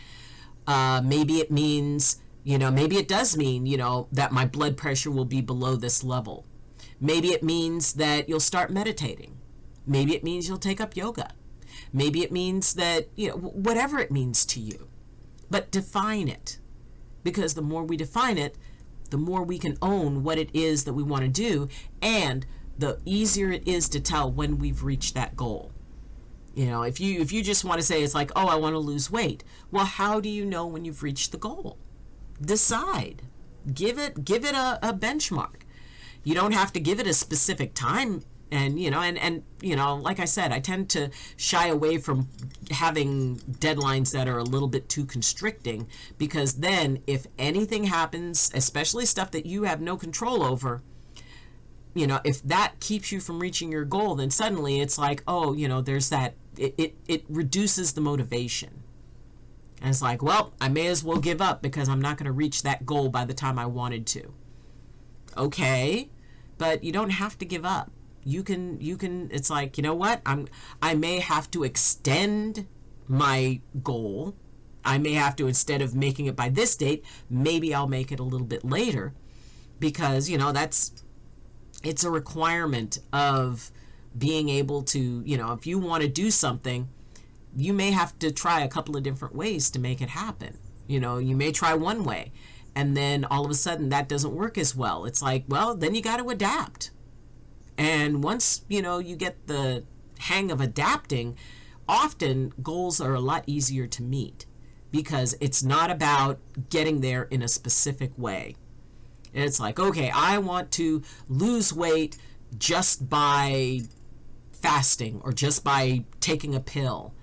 Maybe it means, maybe it does mean, that my blood pressure will be below this level. Maybe it means that you'll start meditating. Maybe it means you'll take up yoga. Maybe it means that, whatever it means to you. But define it. Because the more we define it, the more we can own what it is that we want to do, and the easier it is to tell when we've reached that goal. If you just want to say, it's like, oh, I want to lose weight. Well, how do you know when you've reached the goal? Decide. Give it a benchmark. You don't have to give it a specific time. And, like I said, I tend to shy away from having deadlines that are a little bit too constricting, because then if anything happens, especially stuff that you have no control over, if that keeps you from reaching your goal, then suddenly it's like, oh, there's that, it reduces the motivation. And it's like, well, I may as well give up because I'm not going to reach that goal by the time I wanted to. Okay, but you don't have to give up. You can, it's like, what? I may have to extend my goal. I may have to, instead of making it by this date, maybe I'll make it a little bit later, because, it's a requirement of being able to, if you want to do something, you may have to try a couple of different ways to make it happen. You may try one way, and then all of a sudden that doesn't work as well. It's like, well, then you got to adapt. And once, you get the hang of adapting, often goals are a lot easier to meet, because it's not about getting there in a specific way. It's like, okay, I want to lose weight just by fasting or just by taking a pill.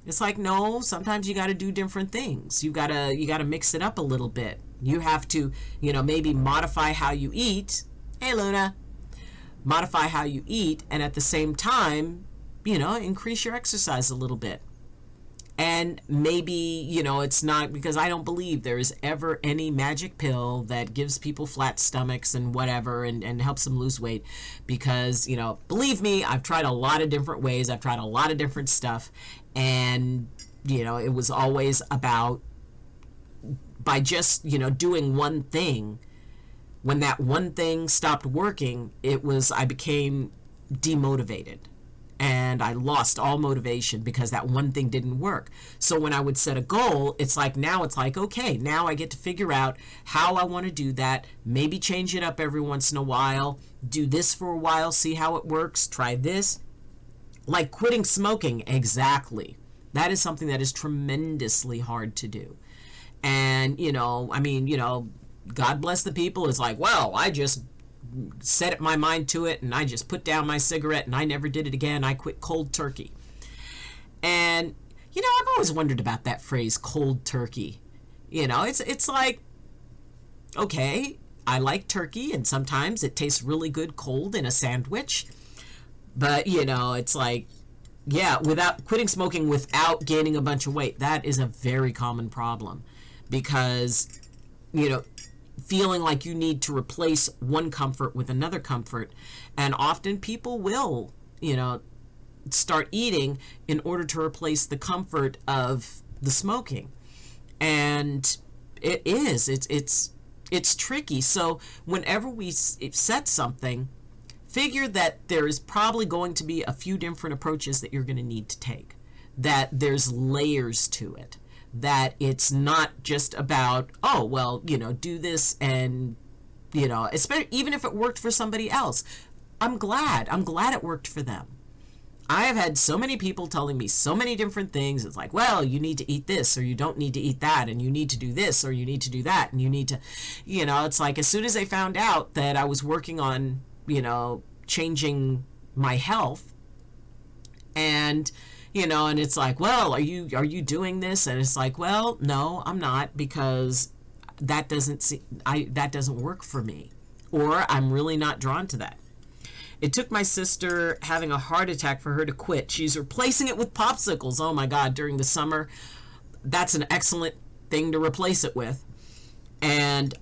It's like, no, sometimes you got to do different things. You got to mix it up a little bit. You have to, maybe modify how you eat. Hey, Luna. Modify how you eat, and at the same time, increase your exercise a little bit. And maybe, it's not, because I don't believe there is ever any magic pill that gives people flat stomachs and whatever and helps them lose weight. Because, believe me, I've tried a lot of different ways. I've tried a lot of different stuff. And, it was always about, by just, doing one thing, when that one thing stopped working, I became demotivated. And I lost all motivation because that one thing didn't work. So when I would set a goal, now it's like, okay, now I get to figure out how I want to do that. Maybe change it up every once in a while. Do this for a while, see how it works. Try this. Like quitting smoking, exactly. That is something that is tremendously hard to do. And, God bless the people. It's like, well, I just set my mind to it and I just put down my cigarette and I never did it again. I quit cold turkey. And I've always wondered about that phrase, cold turkey. It's like, okay, I like turkey and sometimes it tastes really good cold in a sandwich, but it's like, yeah, without quitting smoking without gaining a bunch of weight, that is a very common problem. Because feeling like you need to replace one comfort with another comfort. And often people will, start eating in order to replace the comfort of the smoking. And it's tricky. So whenever we set something, figure that there is probably going to be a few different approaches that you're going to need to take, that there's layers to it. That it's not just about, oh, well, do this and, especially even if it worked for somebody else. I'm glad it worked for them. I have had so many people telling me so many different things. It's like, well, you need to eat this or you don't need to eat that and you need to do this or you need to do that and you need to, it's like as soon as they found out that I was working on, changing my health and and it's like, well, are you doing this? And it's like, well, no, I'm not, because that doesn't work for me, or I'm really not drawn to that. It took my sister having a heart attack for her to quit. She's replacing it with popsicles. Oh my God, during the summer. That's an excellent thing to replace it with. And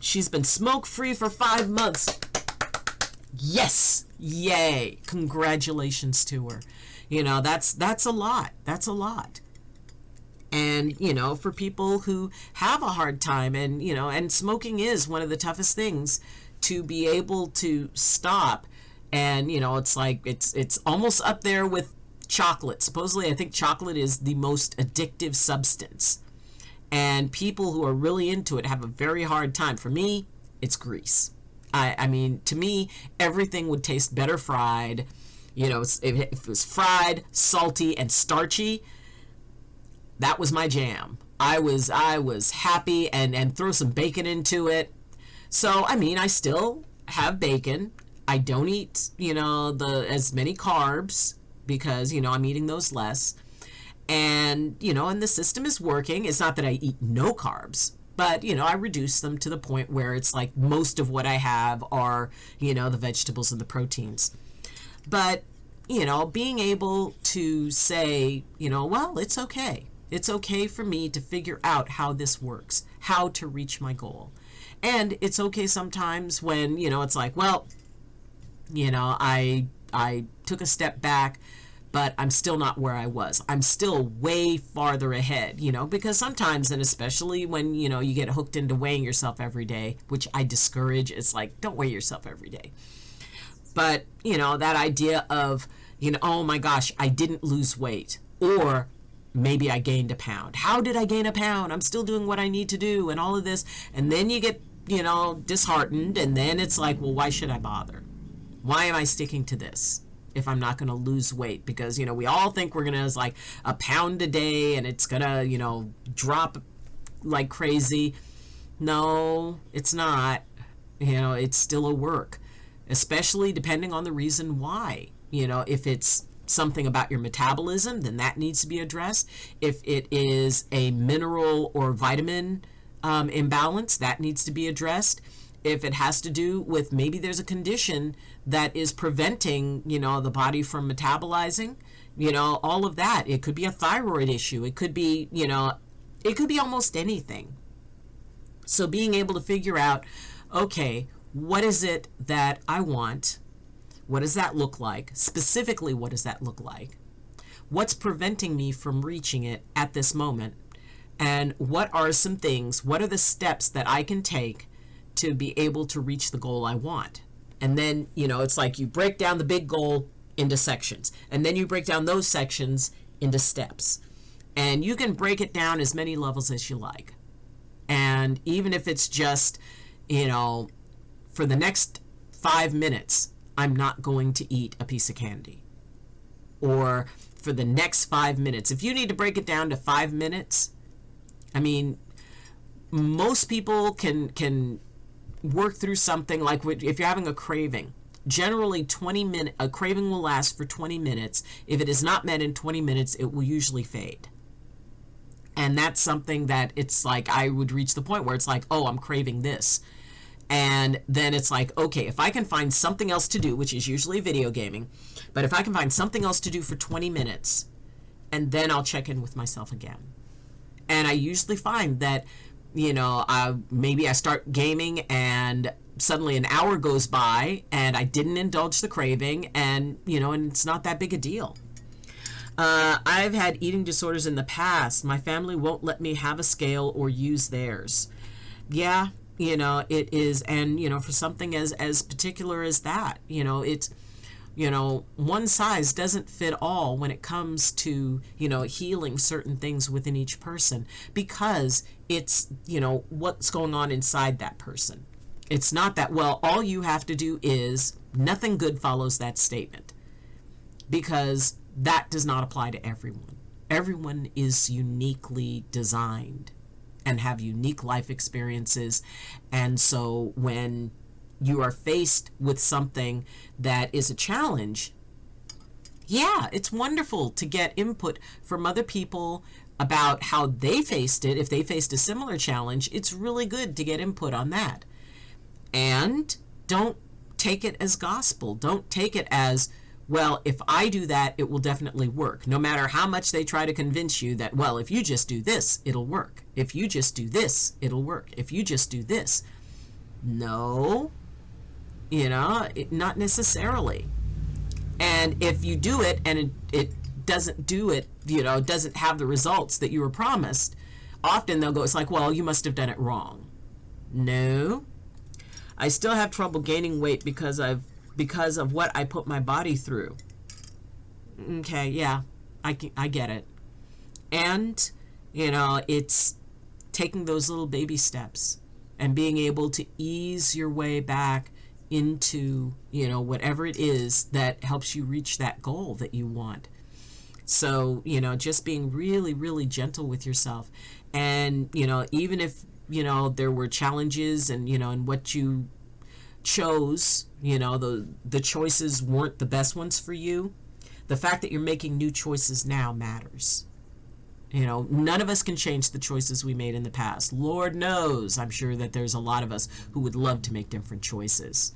she's been smoke-free for 5 months. Yes, yay, congratulations to her. That's a lot. That's a lot. And, for people who have a hard time and smoking is one of the toughest things to be able to stop. And, it's like, it's almost up there with chocolate. Supposedly, I think chocolate is the most addictive substance. And people who are really into it have a very hard time. For me, it's grease. I mean, to me, everything would taste better fried. If it was fried, salty, and starchy, that was my jam. I was happy and throw some bacon into it. So, I still have bacon. I don't eat, as many carbs because, I'm eating those less. And, and the system is working. It's not that I eat no carbs, but, I reduce them to the point where it's like most of what I have are, the vegetables and the proteins. But, being able to say, well, it's okay. It's okay for me to figure out how this works, how to reach my goal. And it's okay sometimes when, it's like, well, I took a step back, but I'm still not where I was. I'm still way farther ahead, because sometimes, and especially when, you get hooked into weighing yourself every day, which I discourage. It's like, don't weigh yourself every day. But, that idea of, oh my gosh, I didn't lose weight, or maybe I gained a pound. How did I gain a pound? I'm still doing what I need to do and all of this. And then you get, disheartened. And then it's like, well, why should I bother? Why am I sticking to this? if I'm not going to lose weight, because, we all think we're going to, like, a pound a day and it's going to, drop like crazy. No, it's not. It's still a work, especially depending on the reason why. If it's something about your metabolism, then that needs to be addressed. If it is a mineral or vitamin imbalance, that needs to be addressed. If it has to do with, maybe there's a condition that is preventing, the body from metabolizing, all of that. It could be a thyroid issue. It could be, it could be almost anything. So being able to figure out, okay, what is it that I want? What does that look like? Specifically, what does that look like? What's preventing me from reaching it at this moment? And what are some things, what are the steps that I can take to be able to reach the goal I want? And then, it's like you break down the big goal into sections, and then you break down those sections into steps. And you can break it down as many levels as you like. And even if it's just, for the next 5 minutes, I'm not going to eat a piece of candy. Or for the next 5 minutes, if you need to break it down to 5 minutes, I mean, most people can work through something like, if you're having a craving, generally a craving will last for 20 minutes. If it is not met in 20 minutes, it will usually fade. And that's something that it's like, I would reach the point where it's like, oh, I'm craving this. And then it's like, okay, if I can find something else to do, which is usually video gaming, but if I can find something else to do for 20 minutes, and then I'll check in with myself again. And I usually find that, maybe I start gaming and suddenly an hour goes by and I didn't indulge the craving, and, and it's not that big a deal. I've had eating disorders in the past. My family won't let me have a scale or use theirs. Yeah, it is. And, for something as particular as that, it's, one size doesn't fit all when it comes to, healing certain things within each person, because it's, what's going on inside that person. It's not that, well, all you have to do is, nothing good follows that statement, because that does not apply to everyone. Everyone is uniquely designed and have unique life experiences. And so when you are faced with something that is a challenge, yeah, it's wonderful to get input from other people about how they faced it. If they faced a similar challenge, it's really good to get input on that. And don't take it as gospel. Don't take it as, well, if I do that, it will definitely work. No matter how much they try to convince you that, well, if you just do this, it'll work. If you just do this, it'll work. If you just do this. No, not necessarily. And if you do it and it doesn't do it, doesn't have the results that you were promised, often they'll go, it's like, well, you must have done it wrong. No, I still have trouble gaining weight because of what I put my body through. Okay, yeah, I get it. And, it's taking those little baby steps and being able to ease your way back into, whatever it is that helps you reach that goal that you want. So, just being really, really gentle with yourself. And, even if, there were challenges and, and what you chose, the choices weren't the best ones for you, the fact that you're making new choices now matters. None of us can change the choices we made in the past. Lord knows, I'm sure that there's a lot of us who would love to make different choices.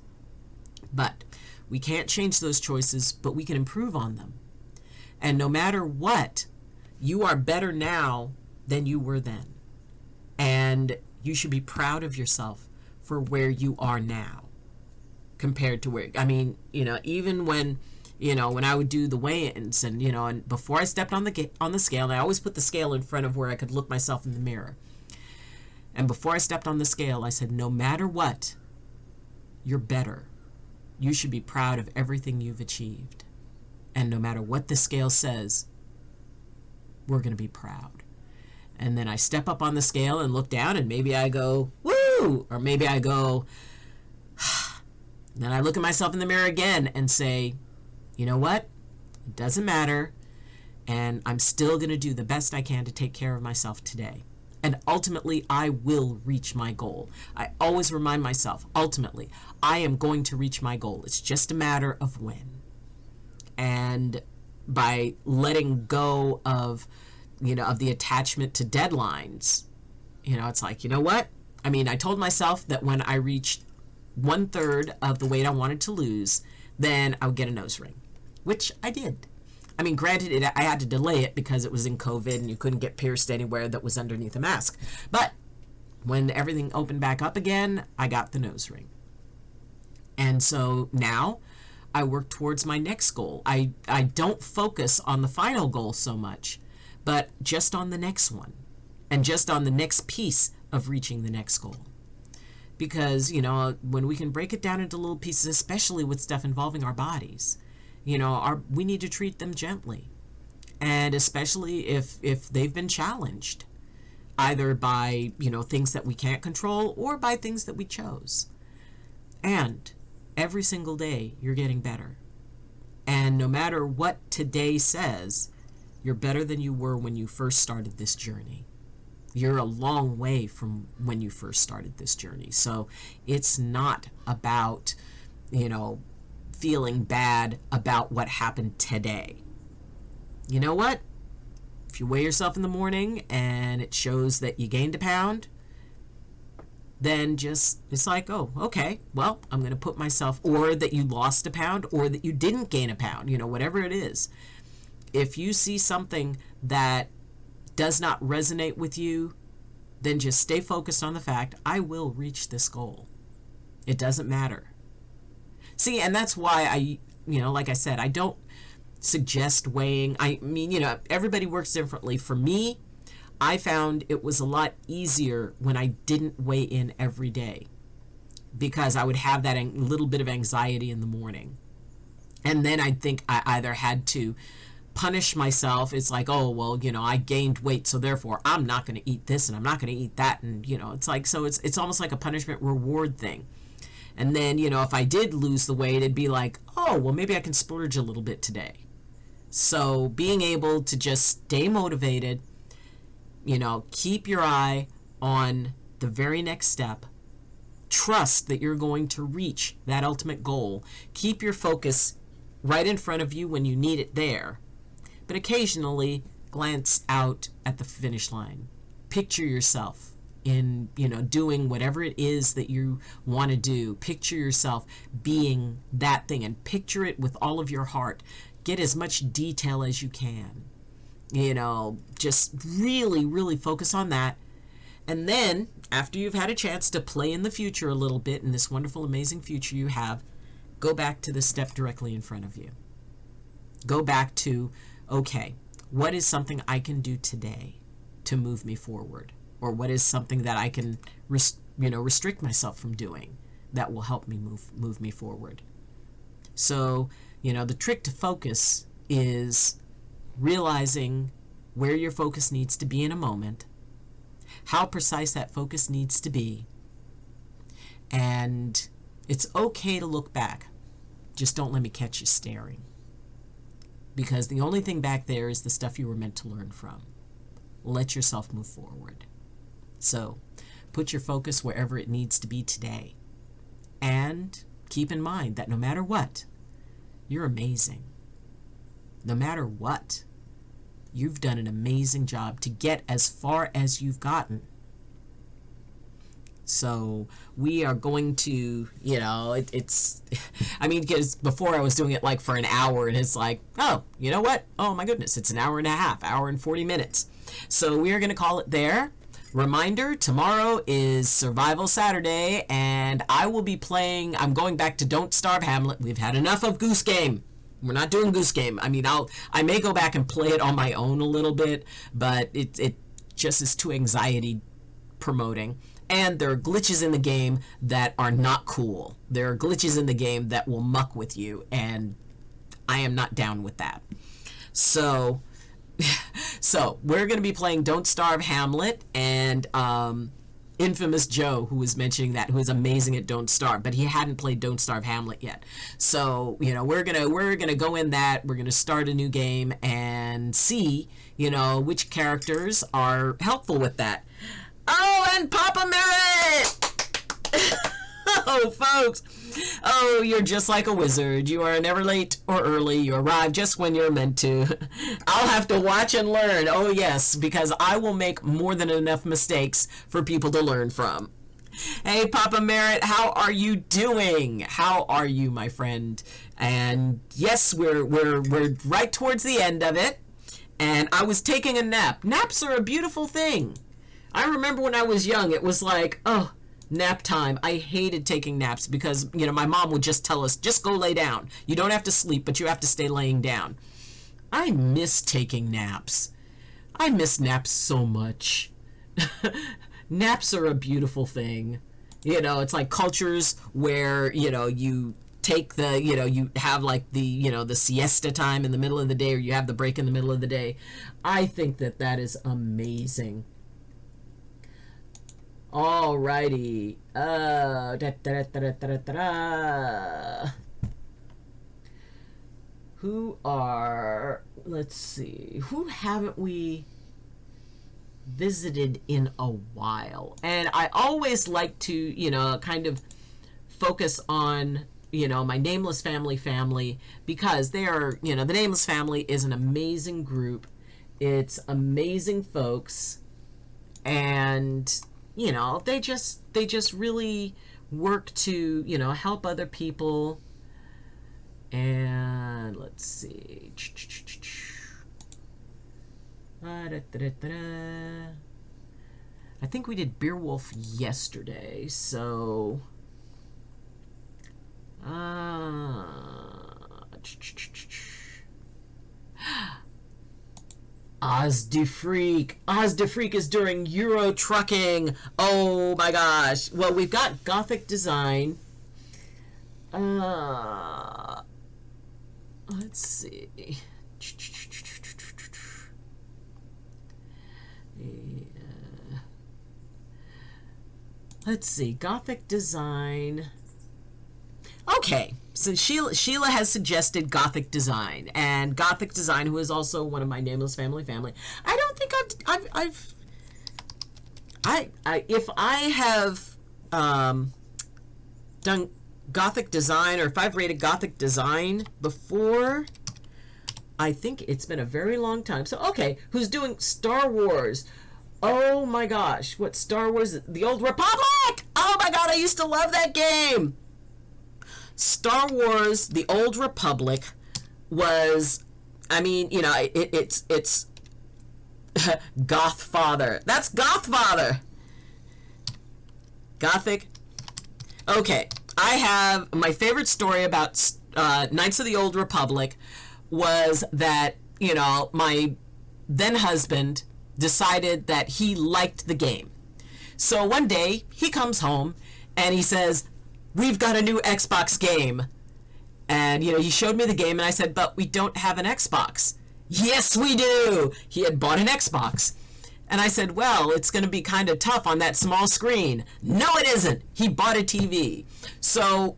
But we can't change those choices, but we can improve on them. And no matter what, you are better now than you were then. And you should be proud of yourself for where you are now compared to where, even when, when I would do the weigh-ins and, and before I stepped on the scale, and I always put the scale in front of where I could look myself in the mirror. And before I stepped on the scale, I said, no matter what, you're better. You should be proud of everything you've achieved. And no matter what the scale says, we're going to be proud. And then I step up on the scale and look down, and maybe I go, woo! Or maybe I go, then I look at myself in the mirror again and say, You know what? It doesn't matter. And I'm still going to do the best I can to take care of myself today. And ultimately, I will reach my goal. I always remind myself, ultimately, I am going to reach my goal. It's just a matter of when. And by letting go of, of the attachment to deadlines, it's like, you know what? I mean, I told myself that when I reached 1/3 of the weight I wanted to lose, then I would get a nose ring, which I did. I mean, granted, I had to delay it because it was in COVID and you couldn't get pierced anywhere that was underneath a mask. But when everything opened back up again, I got the nose ring. And so now I work towards my next goal. I don't focus on the final goal so much, but just on the next one and just on the next piece of reaching the next goal. Because, when we can break it down into little pieces, especially with stuff involving our bodies, we need to treat them gently. And especially if they've been challenged, either by, things that we can't control or by things that we chose. And every single day, you're getting better. And no matter what today says, you're better than you were when you first started this journey. You're a long way from when you first started this journey. So it's not about, feeling bad about what happened today. You know what? If you weigh yourself in the morning and it shows that you gained a pound, then it's like, oh, okay, well, I'm going to put myself, or that you lost a pound, or that you didn't gain a pound, whatever it is. If you see something that does not resonate with you, then just stay focused on the fact, I will reach this goal. It doesn't matter. See, and that's why I, like I said, I don't suggest weighing. I mean, everybody works differently. For me, I found it was a lot easier when I didn't weigh in every day, because I would have that little bit of anxiety in the morning. And then I'd think I either had to punish myself. It's like, oh, well, I gained weight, so therefore I'm not going to eat this and I'm not going to eat that. And, it's like, so it's almost like a punishment reward thing. And then, if I did lose the weight, it'd be like, oh, well, maybe I can splurge a little bit today. So being able to just stay motivated, keep your eye on the very next step, trust that you're going to reach that ultimate goal, keep your focus right in front of you when you need it there, but occasionally glance out at the finish line. Picture yourself in, doing whatever it is that you want to do. Picture yourself being that thing, and picture it with all of your heart. Get as much detail as you can. Just really, really focus on that. And then, after you've had a chance to play in the future a little bit, in this wonderful, amazing future you have, go back to the step directly in front of you. Go back to, okay, what is something I can do today to move me forward? Or what is something that I can restrict myself from doing that will help me move me forward? So, the trick to focus is realizing where your focus needs to be in a moment, how precise that focus needs to be, and it's okay to look back. Just don't let me catch you staring. Because the only thing back there is the stuff you were meant to learn from. Let yourself move forward. So, put your focus wherever it needs to be today. And keep in mind that no matter what, you're amazing. No matter what, you've done an amazing job to get as far as you've gotten. So we are going to, because before I was doing it like for an hour, and it's like, oh, you know what? Oh my goodness, it's an hour and a half, hour and 40 minutes. So we are going to call it there. Reminder, tomorrow is Survival Saturday, and I will be playing, I'm going back to Don't Starve Hamlet. We've had enough of Goose Game. We're not doing Goose Game. I mean, I may go back and play it on my own a little bit, but it just is too anxiety promoting. And there are glitches in the game that are not cool. There are glitches in the game that will muck with you, and I am not down with that. So we're going to be playing Don't Starve Hamlet, and infamous Joe, who was mentioning that, who is amazing at Don't Starve, but he hadn't played Don't Starve Hamlet yet. So, we're gonna go in that. We're gonna start a new game and see, which characters are helpful with that. Oh, and Papa Merritt! Oh, folks. Oh, you're just like a wizard. You are never late or early. You arrive just when you're meant to. I'll have to watch and learn. Oh, yes, because I will make more than enough mistakes for people to learn from. Hey, Papa Merritt, how are you doing? How are you, my friend? And yes, we're right towards the end of it. And I was taking a nap. Naps are a beautiful thing. I remember when I was young, it was like, oh, nap time. I hated taking naps because, my mom would just tell us, just go lay down. You don't have to sleep, but you have to stay laying down. I miss taking naps. I miss naps so much. Naps are a beautiful thing. It's like cultures where, you take the, you have like the, the siesta time in the middle of the day, or you have the break in the middle of the day. I think that is amazing. Alrighty. Let's see, who haven't we visited in a while? And I always like to, kind of focus on, my Nameless family, because they are, the Nameless family is an amazing group. It's amazing folks. And they just really work to, help other people. And let's see. I think we did Beowulf yesterday, so Oz de Freak is doing Euro trucking. Oh my gosh. Well, we've got Gothic Design. Let's see. Let's see. Gothic Design. Okay, so Sheila has suggested Gothic Design, and Gothic Design, who is also one of my Nameless family. I don't think if I have done Gothic Design, or if I've rated Gothic Design before, I think it's been a very long time. So okay, who's doing Star Wars? Oh my gosh, what Star Wars? The Old Republic! Oh my god, I used to love that game. Star Wars, The Old Republic was, it's Gothfather. That's Gothfather. Gothic. Okay, I have my favorite story about Knights of the Old Republic was that, my then husband decided that he liked the game. So one day he comes home and he says, we've got a new Xbox game. And, he showed me the game, and I said, but we don't have an Xbox. Yes, we do. He had bought an Xbox. And I said, well, it's going to be kind of tough on that small screen. No, it isn't. He bought a TV. So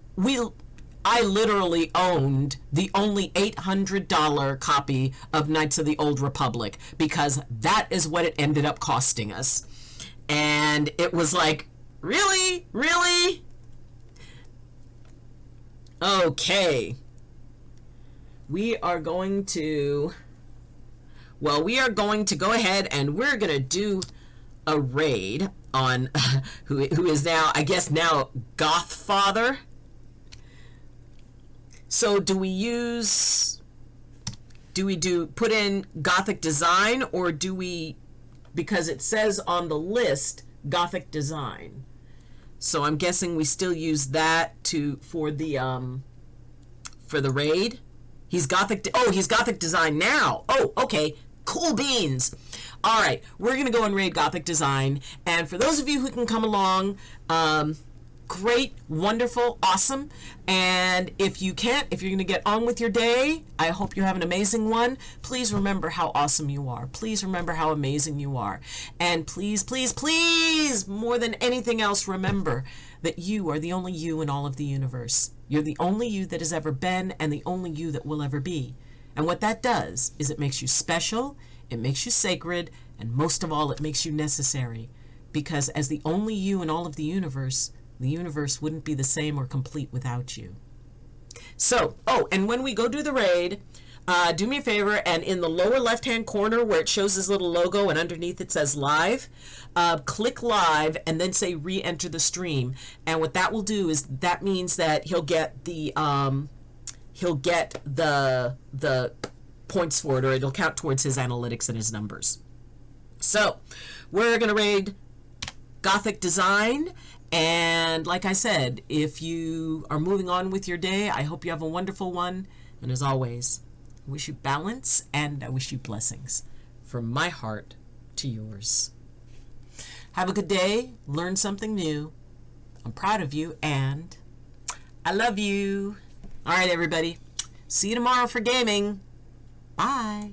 I literally owned the only $800 copy of Knights of the Old Republic, because that is what it ended up costing us. And it was like, really? Really? Okay. We are going to go ahead and we're going to do a raid on who is now, I guess now, Gothfather. So do we put in Gothic Design, or do we, because it says on the list Gothic Design. So I'm guessing we still use that for the raid. He's Gothic Design now. Oh, okay. Cool beans. All right, we're going to go and raid Gothic Design. And for those of you who can come along, great, wonderful, awesome. And if you can't, if you're going to get on with your day, I hope you have an amazing one. Please remember how awesome you are. Please remember how amazing you are. And please, please, please, more than anything else, remember that you are the only you in all of the universe. You're the only you that has ever been and the only you that will ever be. And what that does is it makes you special, it makes you sacred, and most of all, it makes you necessary. Because as the only you in all of the universe wouldn't be the same or complete without you. So, oh, and when we go do the raid, do me a favor, and in the lower left-hand corner where it shows his little logo and underneath it says live, click live and then say re-enter the stream. And what that will do is that means that he'll get the points for it, or it'll count towards his analytics and his numbers. So, we're going to raid Gothic Design. And like I said, if you are moving on with your day, I hope you have a wonderful one. And as always, I wish you balance and I wish you blessings from my heart to yours. Have a good day. Learn something new. I'm proud of you and I love you. All right, everybody. See you tomorrow for gaming. Bye.